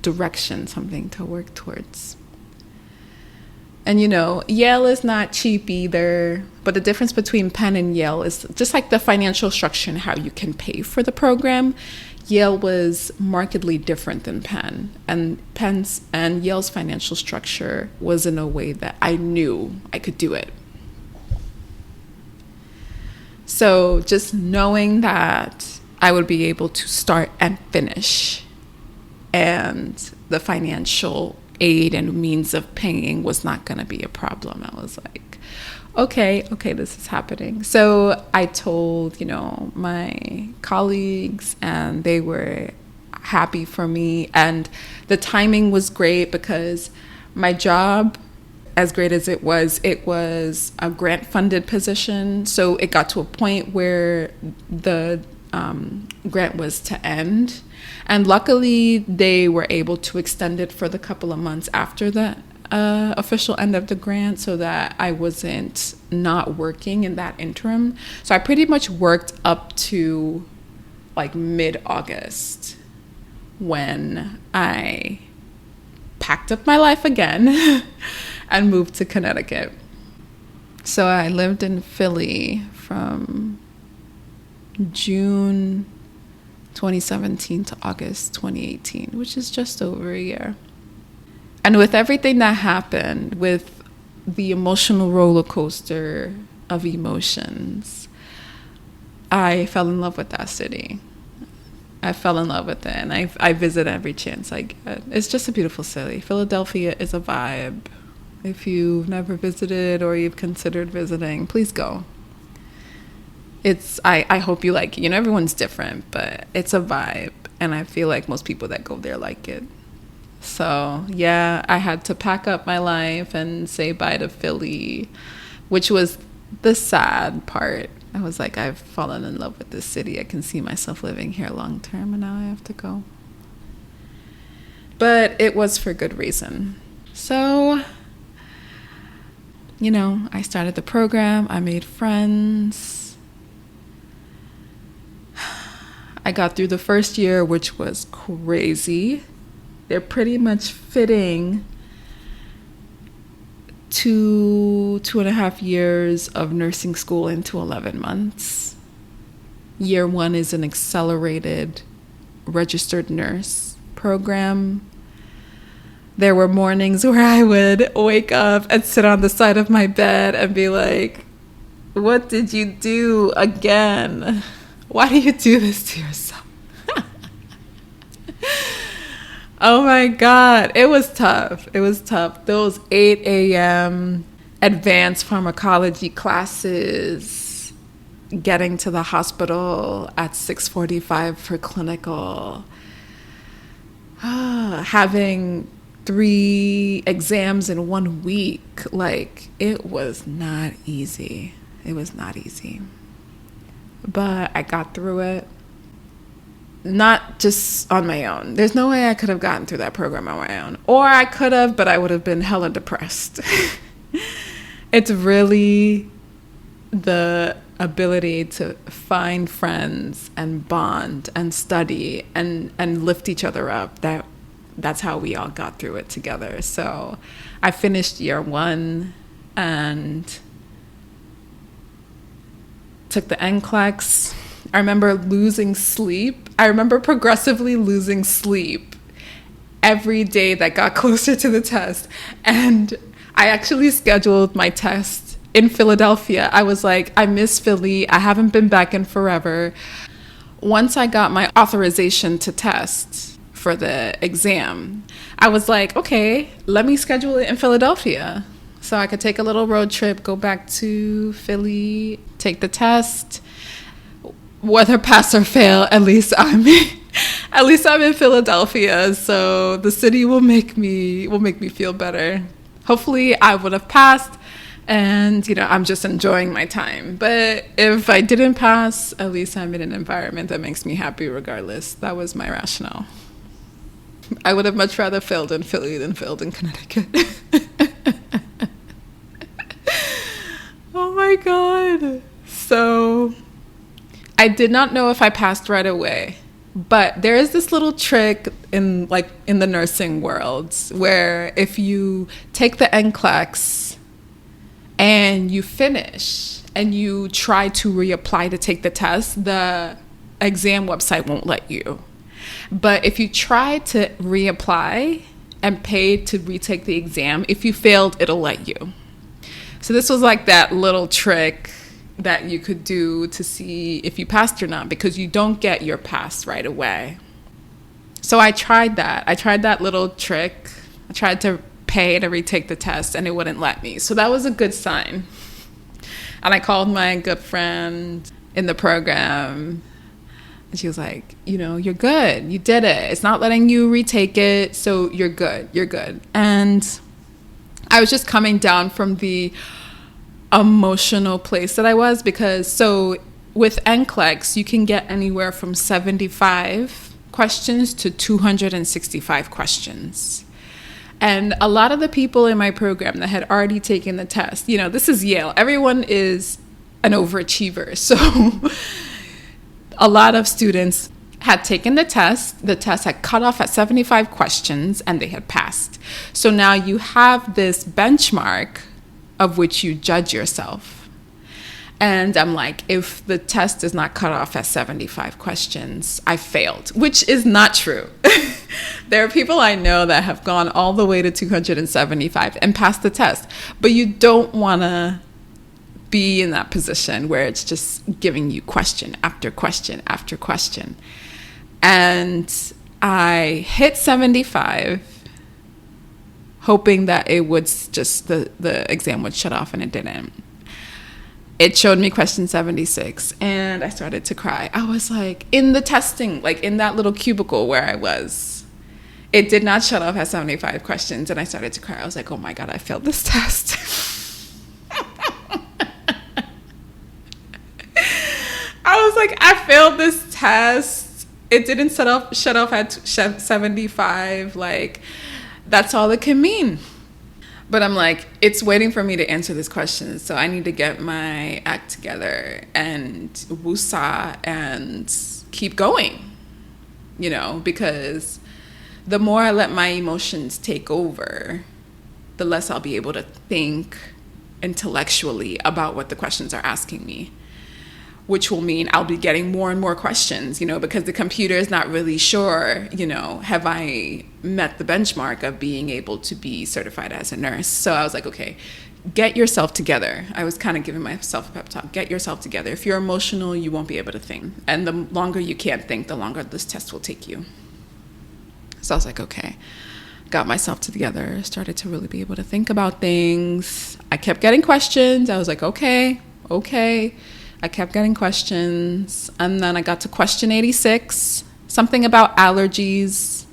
direction, something to work towards. And, Yale is not cheap either. But the difference between Penn and Yale is just like the financial structure and how you can pay for the program. Yale was markedly different than Penn. And Penn's and Yale's financial structure was in a way that I knew I could do it. So just knowing that I would be able to start and finish, and the financial aid and means of paying was not going to be a problem. I was like, okay, this is happening. So I told, my colleagues, and they were happy for me. And the timing was great because my job, as great as it was a grant-funded position. So it got to a point where the grant was to end. And luckily, they were able to extend it for the couple of months after the official end of the grant so that I wasn't not working in that interim. So I pretty much worked up to like mid-August when I packed up my life again and moved to Connecticut. So I lived in Philly from June 2017 to August 2018, which is just over a year. And with everything that happened, with the emotional roller coaster of emotions, I fell in love with that city. I fell in love with it, and I visit every chance I get. It's just a beautiful city. Philadelphia is a vibe. If you've never visited or you've considered visiting, please go. I hope you like it. Everyone's different, but it's a vibe. And I feel like most people that go there like it. So, yeah, I had to pack up my life and say bye to Philly, which was the sad part. I was like, I've fallen in love with this city. I can see myself living here long term, and now I have to go. But it was for good reason. So, I started the program. I made friends. I got through the first year, which was crazy. They're pretty much fitting 2.5 years of nursing school into 11 months. Year 1 is an accelerated registered nurse program. There were mornings where I would wake up and sit on the side of my bed and be like, what did you do again? Why do you do this to yourself? Oh my God. It was tough. Those 8 a.m. advanced pharmacology classes getting to the hospital at 6:45 for clinical, having 3 exams in 1 week. Like, it was not easy. It was not easy. But I got through it. Not just on my own. There's no way I could have gotten through that program on my own. Or I could have, but I would have been hella depressed. It's really the ability to find friends and bond and study and lift each other up. That's how we all got through it together. So I finished year 1 and took the NCLEX. I remember losing sleep. I remember progressively losing sleep every day that got closer to the test. And I actually scheduled my test in Philadelphia. I was like, I miss Philly. I haven't been back in forever. Once I got my authorization to test for the exam, I was like, okay, let me schedule it in Philadelphia so I could take a little road trip, go back to Philly, take the test. Whether pass or fail, at least I'm in Philadelphia, so the city will make me feel better. Hopefully I would have passed, and I'm just enjoying my time. But if I didn't pass, at least I'm in an environment that makes me happy regardless. That was my rationale. I would have much rather failed in Philly than failed in Connecticut. Oh my God. So I did not know if I passed right away, but there is this little trick in the nursing world where if you take the NCLEX and you finish and you try to reapply to take the test, the exam website won't let you. But if you try to reapply and pay to retake the exam, if you failed, it'll let you. So this was like that little trick that you could do to see if you passed or not, because you don't get your pass right away. So I tried that. I tried that little trick. I tried to pay to retake the test and it wouldn't let me. So that was a good sign. And I called my good friend in the program and she was like, you're good. You did it. It's not letting you retake it. So you're good. You're good. And I was just coming down from the emotional place that I was, because so with NCLEX you can get anywhere from 75 questions to 265 questions, and a lot of the people in my program that had already taken the test, this is Yale, everyone is an overachiever, so a lot of students had taken the test had cut off at 75 questions and they had passed. So now you have this benchmark of which you judge yourself. And I'm like, if the test is not cut off at 75 questions, I failed, which is not true. There are people I know that have gone all the way to 275 and passed the test, but you don't want to be in that position where it's just giving you question after question after question. And I hit 75, hoping that it would just, the exam would shut off, and it didn't. It showed me question 76, and I started to cry. I was like, in the testing, like in that little cubicle where I was, it did not shut off at 75 questions, and I started to cry. I was like, oh my God, I failed this test. I was like, I failed this test. It didn't shut off at 75, like, that's all it can mean. But I'm like, it's waiting for me to answer this question, so I need to get my act together and woosah and keep going, because the more I let my emotions take over, the less I'll be able to think intellectually about what the questions are asking me, which will mean I'll be getting more and more questions, because the computer is not really sure, have I met the benchmark of being able to be certified as a nurse? So I was like, okay, get yourself together. I was kind of giving myself a pep talk. Get yourself together. If you're emotional, you won't be able to think. And the longer you can't think, the longer this test will take you. So I was like, okay, got myself together, started to really be able to think about things. I kept getting questions. I was like, okay. I kept getting questions. And then I got to question 86, something about allergies.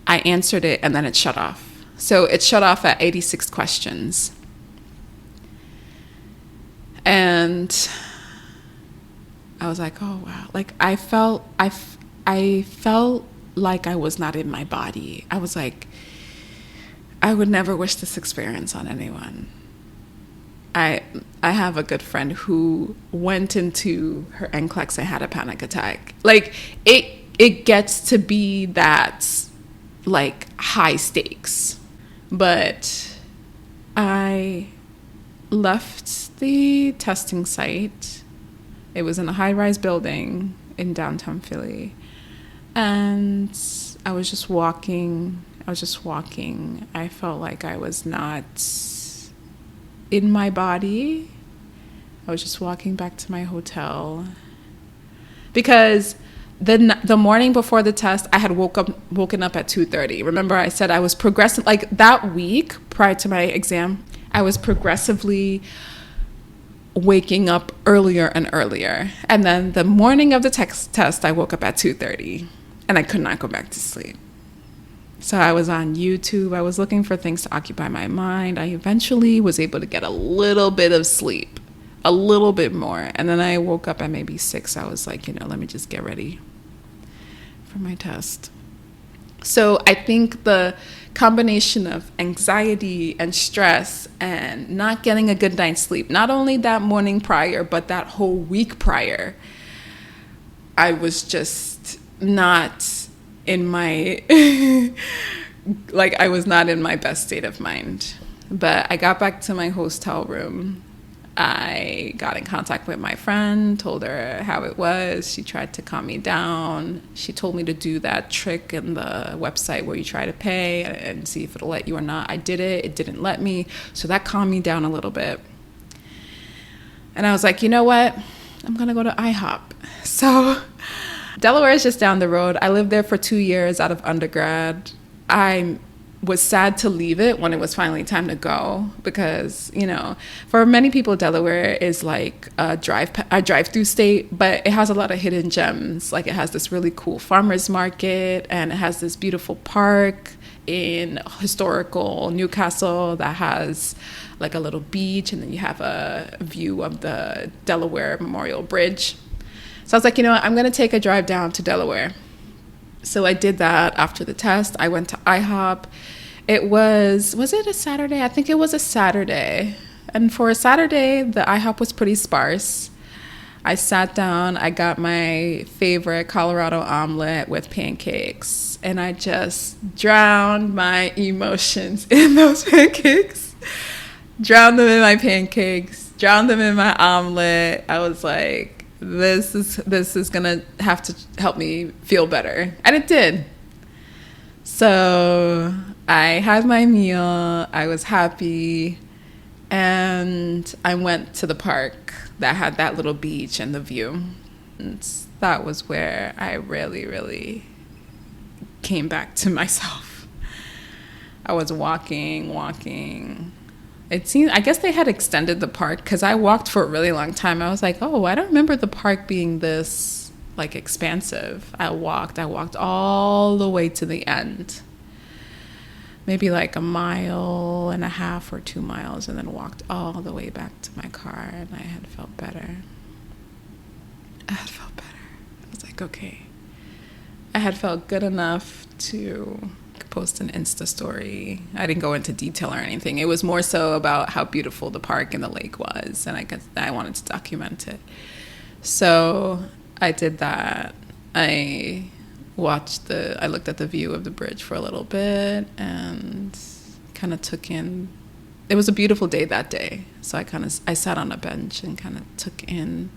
I answered it and then it shut off. So it shut off at 86 questions. And I was like, oh, wow. Like, I felt like I was not in my body. I was like, I would never wish this experience on anyone. I have a good friend who went into her NCLEX and had a panic attack. Like, it gets to be that, like, high stakes. But I left the testing site. It was in a high-rise building in downtown Philly. And I was just walking. I felt like I was not in my body. I was just walking back to my hotel. Because the morning before the test, I had woken up at 2:30. Remember, I said I was progressing. Like, that week prior to my exam, I was progressively waking up earlier and earlier. And then the morning of the test, I woke up at 2:30 and I could not go back to sleep. So I was on YouTube. I was looking for things to occupy my mind. I eventually was able to get a little bit of sleep, a little bit more. And then I woke up at maybe 6. I was like, let me just get ready for my test. So I think the combination of anxiety and stress and not getting a good night's sleep, not only that morning prior, but that whole week prior, I was just not in my, like, I was not in my best state of mind. But I got back to my hotel room. I got in contact with my friend, told her how it was. She tried to calm me down. She told me to do that trick in the website where you try to pay and see if it'll let you or not. I did it. It didn't let me. So that calmed me down a little bit. And I was like, you know what? I'm going to go to IHOP. So Delaware is just down the road. I lived there for 2 years out of undergrad. I was sad to leave it when it was finally time to go because, for many people, Delaware is like a drive-through state, but it has a lot of hidden gems. Like, it has this really cool farmers market, and it has this beautiful park in historical Newcastle that has like a little beach, and then you have a view of the Delaware Memorial Bridge. So I was like, I'm going to take a drive down to Delaware. So I did that after the test. I went to IHOP. Was it a Saturday? I think it was a Saturday. And for a Saturday, the IHOP was pretty sparse. I sat down. I got my favorite Colorado omelet with pancakes. And I just drowned my emotions in those pancakes. Drowned them in my pancakes. Drowned them in my omelet. I was like, this is gonna have to help me feel better, and it did. So I had my meal, I was happy, and I went to the park that had that little beach and the view. And that was where I really, really came back to myself. I was walking. It seemed, I guess they had extended the park because I walked for a really long time. I was like, oh, I don't remember the park being this, like, expansive. I walked all the way to the end. Maybe like 1.5 miles or 2 miles, and then walked all the way back to my car, and I had felt better. I was like, okay. I had felt good enough to post an Insta story. I didn't go into detail or anything. It was more so about how beautiful the park and the lake was, and I wanted to document it. So I did that. I looked at the view of the bridge for a little bit and kind of took in. It was a beautiful day that day, so I sat on a bench and kind of took in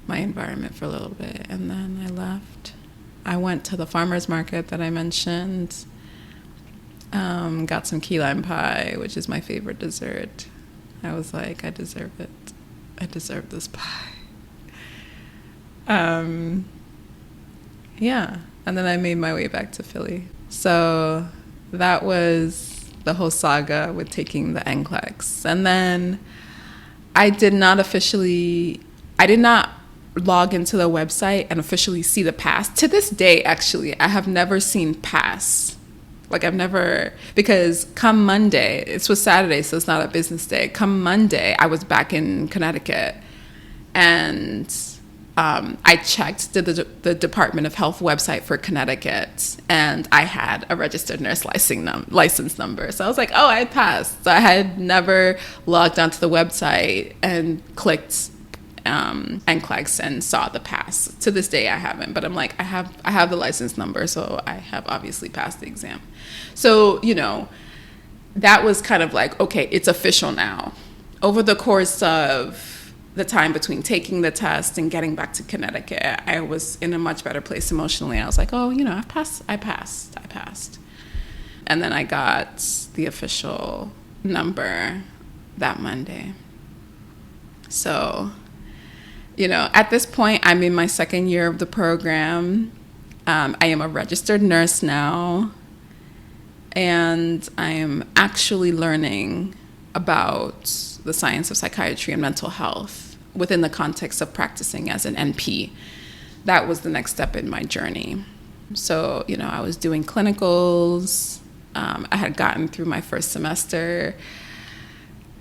my environment for a little bit, and then I left. I went to the farmer's market that I mentioned. Got some key lime pie, which is my favorite dessert. I was like, I deserve it. I deserve this pie. Yeah. And then I made my way back to Philly. So that was the whole saga with taking the NCLEX. And then I did not log into the website and officially see the pass. To this day, actually, I have never seen pass. Like because come Monday, it was Saturday, so it's not a business day. Come Monday, I was back in Connecticut, and I checked the Department of Health website for Connecticut, and I had a registered nurse license number. So I was like, oh, I passed. So I had never logged onto the website and clicked NCLEX and saw the pass. To this day, I haven't, but I'm like, I have the license number, so I have obviously passed the exam. So, that was kind of like, okay, it's official now. Over the course of the time between taking the test and getting back to Connecticut, I was in a much better place emotionally. I was like, oh, I passed. And then I got the official number that Monday. So, at this point, I'm in my second year of the program. I am a registered nurse now, and I am actually learning about the science of psychiatry and mental health within the context of practicing as an NP. That was the next step in my journey. So, I was doing clinicals. I had gotten through my first semester.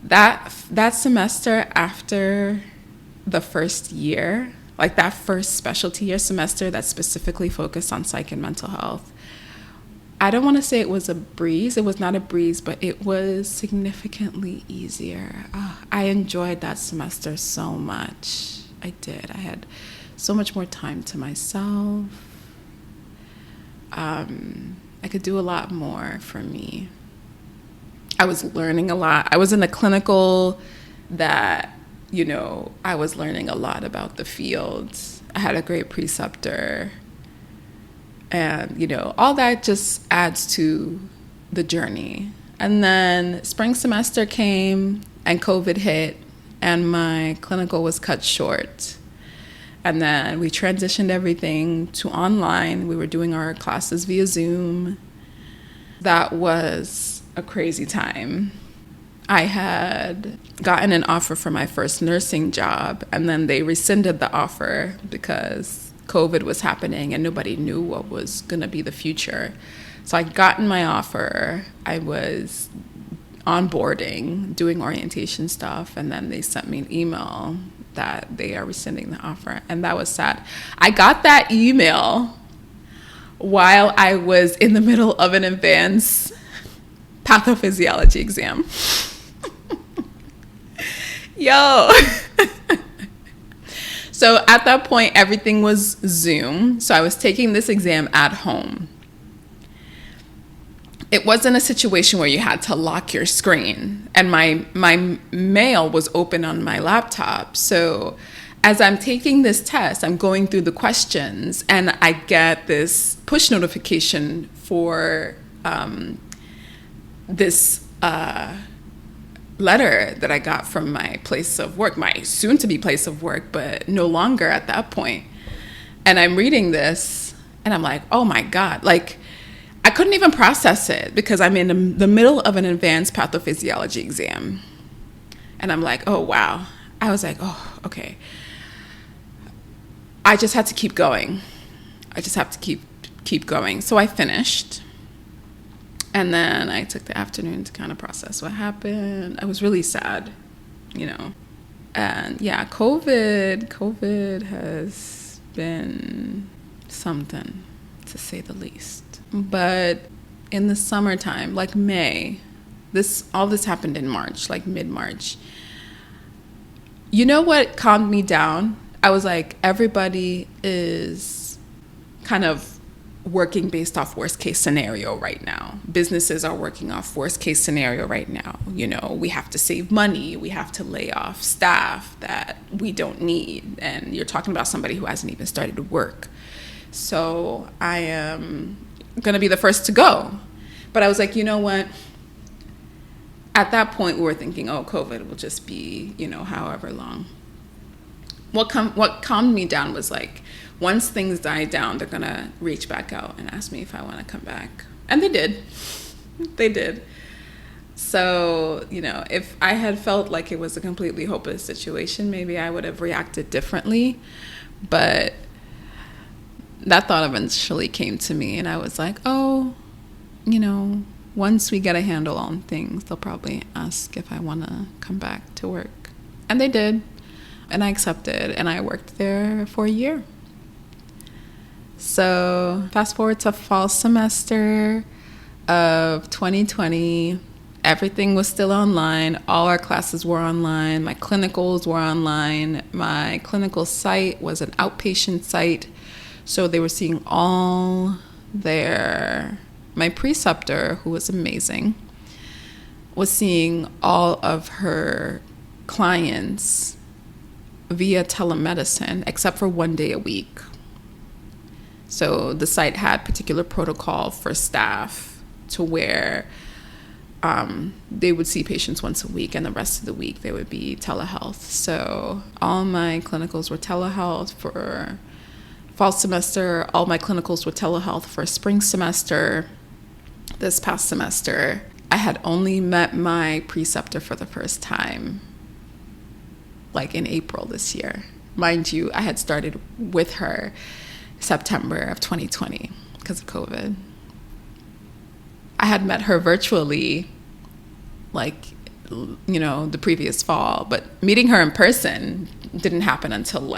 That semester after the first year, like that first specialty year semester that specifically focused on psych and mental health, I don't want to say it was a breeze. It was not a breeze, but it was significantly easier. I enjoyed that semester so much. I did. I had so much more time to myself. I could do a lot more for me. I was learning a lot. I was in a clinical that, I was learning a lot about the field. I had a great preceptor. And, all that just adds to the journey. And then spring semester came and COVID hit and my clinical was cut short. And then we transitioned everything to online. We were doing our classes via Zoom. That was a crazy time. I had gotten an offer for my first nursing job, and then they rescinded the offer because COVID was happening and nobody knew what was going to be the future. So I'd gotten my offer. I was onboarding, doing orientation stuff, and then they sent me an email that they are rescinding the offer, and that was sad. I got that email while I was in the middle of an advanced pathophysiology exam. Yo. So at that point, everything was Zoom. So I was taking this exam at home. It wasn't a situation where you had to lock your screen. And my mail was open on my laptop. So as I'm taking this test, I'm going through the questions, and I get this push notification for this letter that I got from my place of work, my soon-to-be place of work, but no longer at that point. And I'm reading this, and I'm like, oh my God. Like, I couldn't even process it because I'm in the middle of an advanced pathophysiology exam. And I'm like, oh, wow. I was like, oh, okay. I just had to keep going. I just have to keep going. So I finished. And then I took the afternoon to kind of process what happened. I was really sad, And yeah, COVID has been something, to say the least. But in the summertime, like May, all this happened in March, like mid-March. You know what calmed me down? I was like, everybody is kind of working based off worst case scenario right now. Businesses are working off worst case scenario right now. We have to save money. We have to lay off staff that we don't need. And you're talking about somebody who hasn't even started to work. So I am going to be the first to go. But I was like, you know what? At that point, we were thinking, oh, COVID will just be, however long. What calmed me down was like, once things die down, they're going to reach back out and ask me if I want to come back. And they did. They did. So, if I had felt like it was a completely hopeless situation, maybe I would have reacted differently. But that thought eventually came to me, and I was like, oh, once we get a handle on things, they'll probably ask if I want to come back to work. And they did. And I accepted, and I worked there for a year. So fast forward to fall semester of 2020. Everything was still online. All our classes were online. My clinicals were online. My clinical site was an outpatient site. So they were seeing all their... My preceptor, who was amazing, was seeing all of her clients via telemedicine, except for 1 day a week. So the site had particular protocol for staff to where they would see patients once a week, and the rest of the week they would be telehealth. So all my clinicals were telehealth for fall semester. All my clinicals were telehealth for spring semester. This past semester, I had only met my preceptor for the first time, like in April this year. Mind you, I had started with her September of 2020 because of COVID. I had met her virtually, the previous fall, but meeting her in person didn't happen until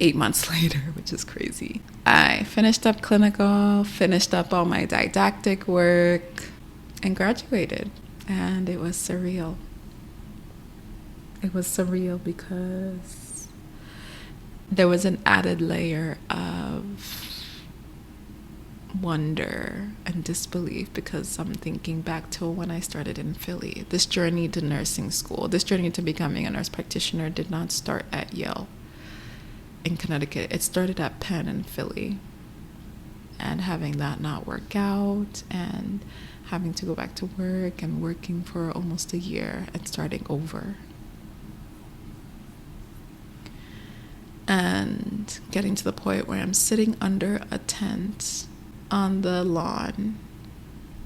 8 months later, which is crazy. I finished up clinical, finished up all my didactic work, and graduated. And it was surreal. It was surreal because there was an added layer of wonder and disbelief, because I'm thinking back to when I started in Philly. This journey to nursing school, this journey to becoming a nurse practitioner did not start at Yale in Connecticut. It started at Penn in Philly. And having that not work out, and having to go back to work, and working for almost a year and starting over. And getting to the point where I'm sitting under a tent on the lawn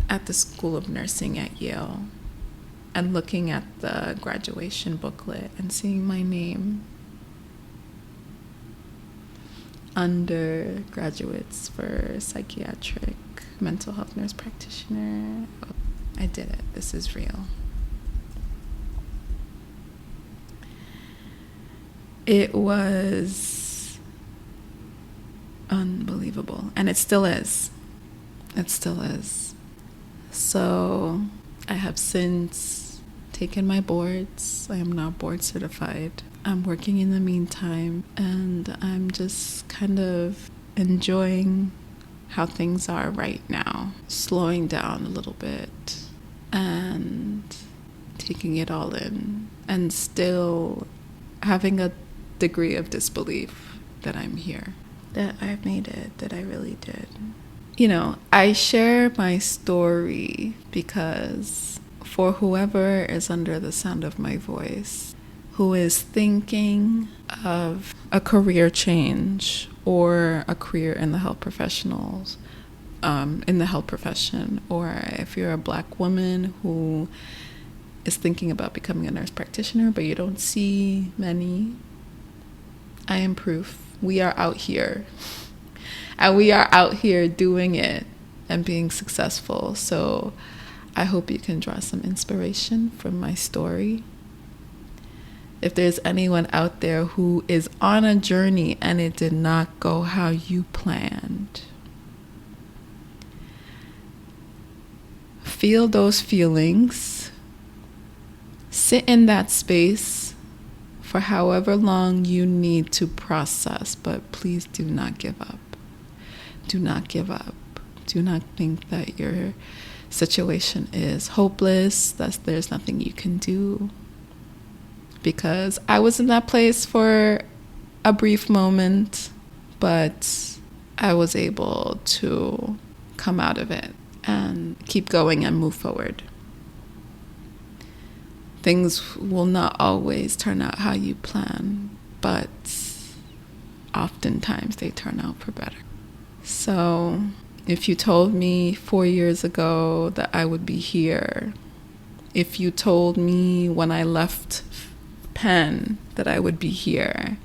at the School of Nursing at Yale, and looking at the graduation booklet and seeing my name under graduates for psychiatric mental health nurse practitioner. I did it. This is real. It was unbelievable. And it still is. It still is. So I have since taken my boards. I am now board certified. I'm working in the meantime, and I'm just kind of enjoying how things are right now, slowing down a little bit and taking it all in, and still having a degree of disbelief that I'm here, that I've made it, that I really did. I share my story because for whoever is under the sound of my voice, who is thinking of a career change or a career in the health professionals, in the health profession, or if you're a Black woman who is thinking about becoming a nurse practitioner, but you don't see many, I am proof. We are out here, and we are out here doing it and being successful. So I hope you can draw some inspiration from my story. If there's anyone out there who is on a journey and it did not go how you planned, feel those feelings, sit in that space for however long you need to process, but please do not give up. Do not give up. Do not think that your situation is hopeless, that there's nothing you can do. Because I was in that place for a brief moment, but I was able to come out of it and keep going and move forward. Things will not always turn out how you plan, but oftentimes they turn out for better. So if you told me 4 years ago that I would be here if you told me when I left Penn that I would be here,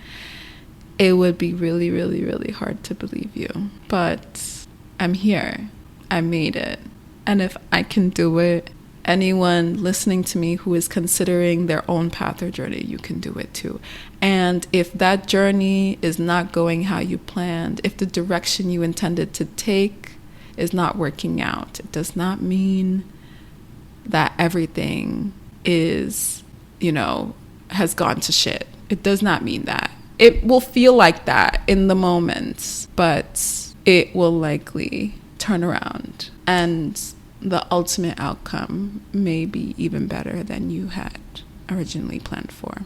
it would be really, really, really hard to believe you. But I'm here. I made it. And if I can do it, anyone listening to me who is considering their own path or journey, you can do it too. And if that journey is not going how you planned, if the direction you intended to take is not working out, it does not mean that everything is, has gone to shit. It does not mean that. It will feel like that in the moment, but it will likely turn around. And the ultimate outcome may be even better than you had originally planned for.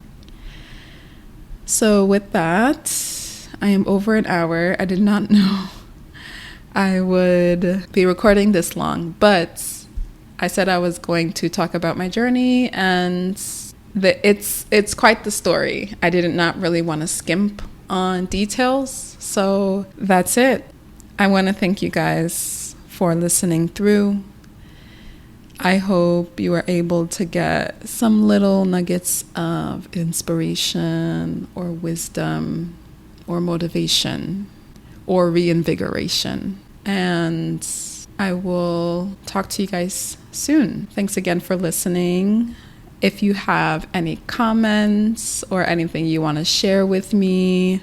So with that, I am over an hour. I did not know I would be recording this long, but I said I was going to talk about my journey, and it's quite the story. I did not really want to skimp on details, so that's it. I want to thank you guys for listening through. I hope you are able to get some little nuggets of inspiration or wisdom or motivation or reinvigoration. And I will talk to you guys soon. Thanks again for listening. If you have any comments or anything you want to share with me,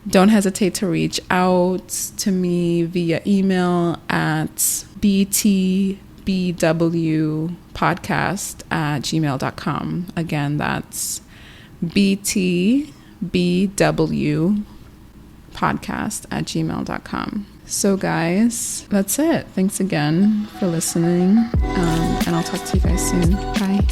don't hesitate to reach out to me via email at btbwpodcast@gmail.com. Again, that's btbwpodcast@gmail.com. So guys, that's it. Thanks again for listening. And I'll talk to you guys soon. Bye.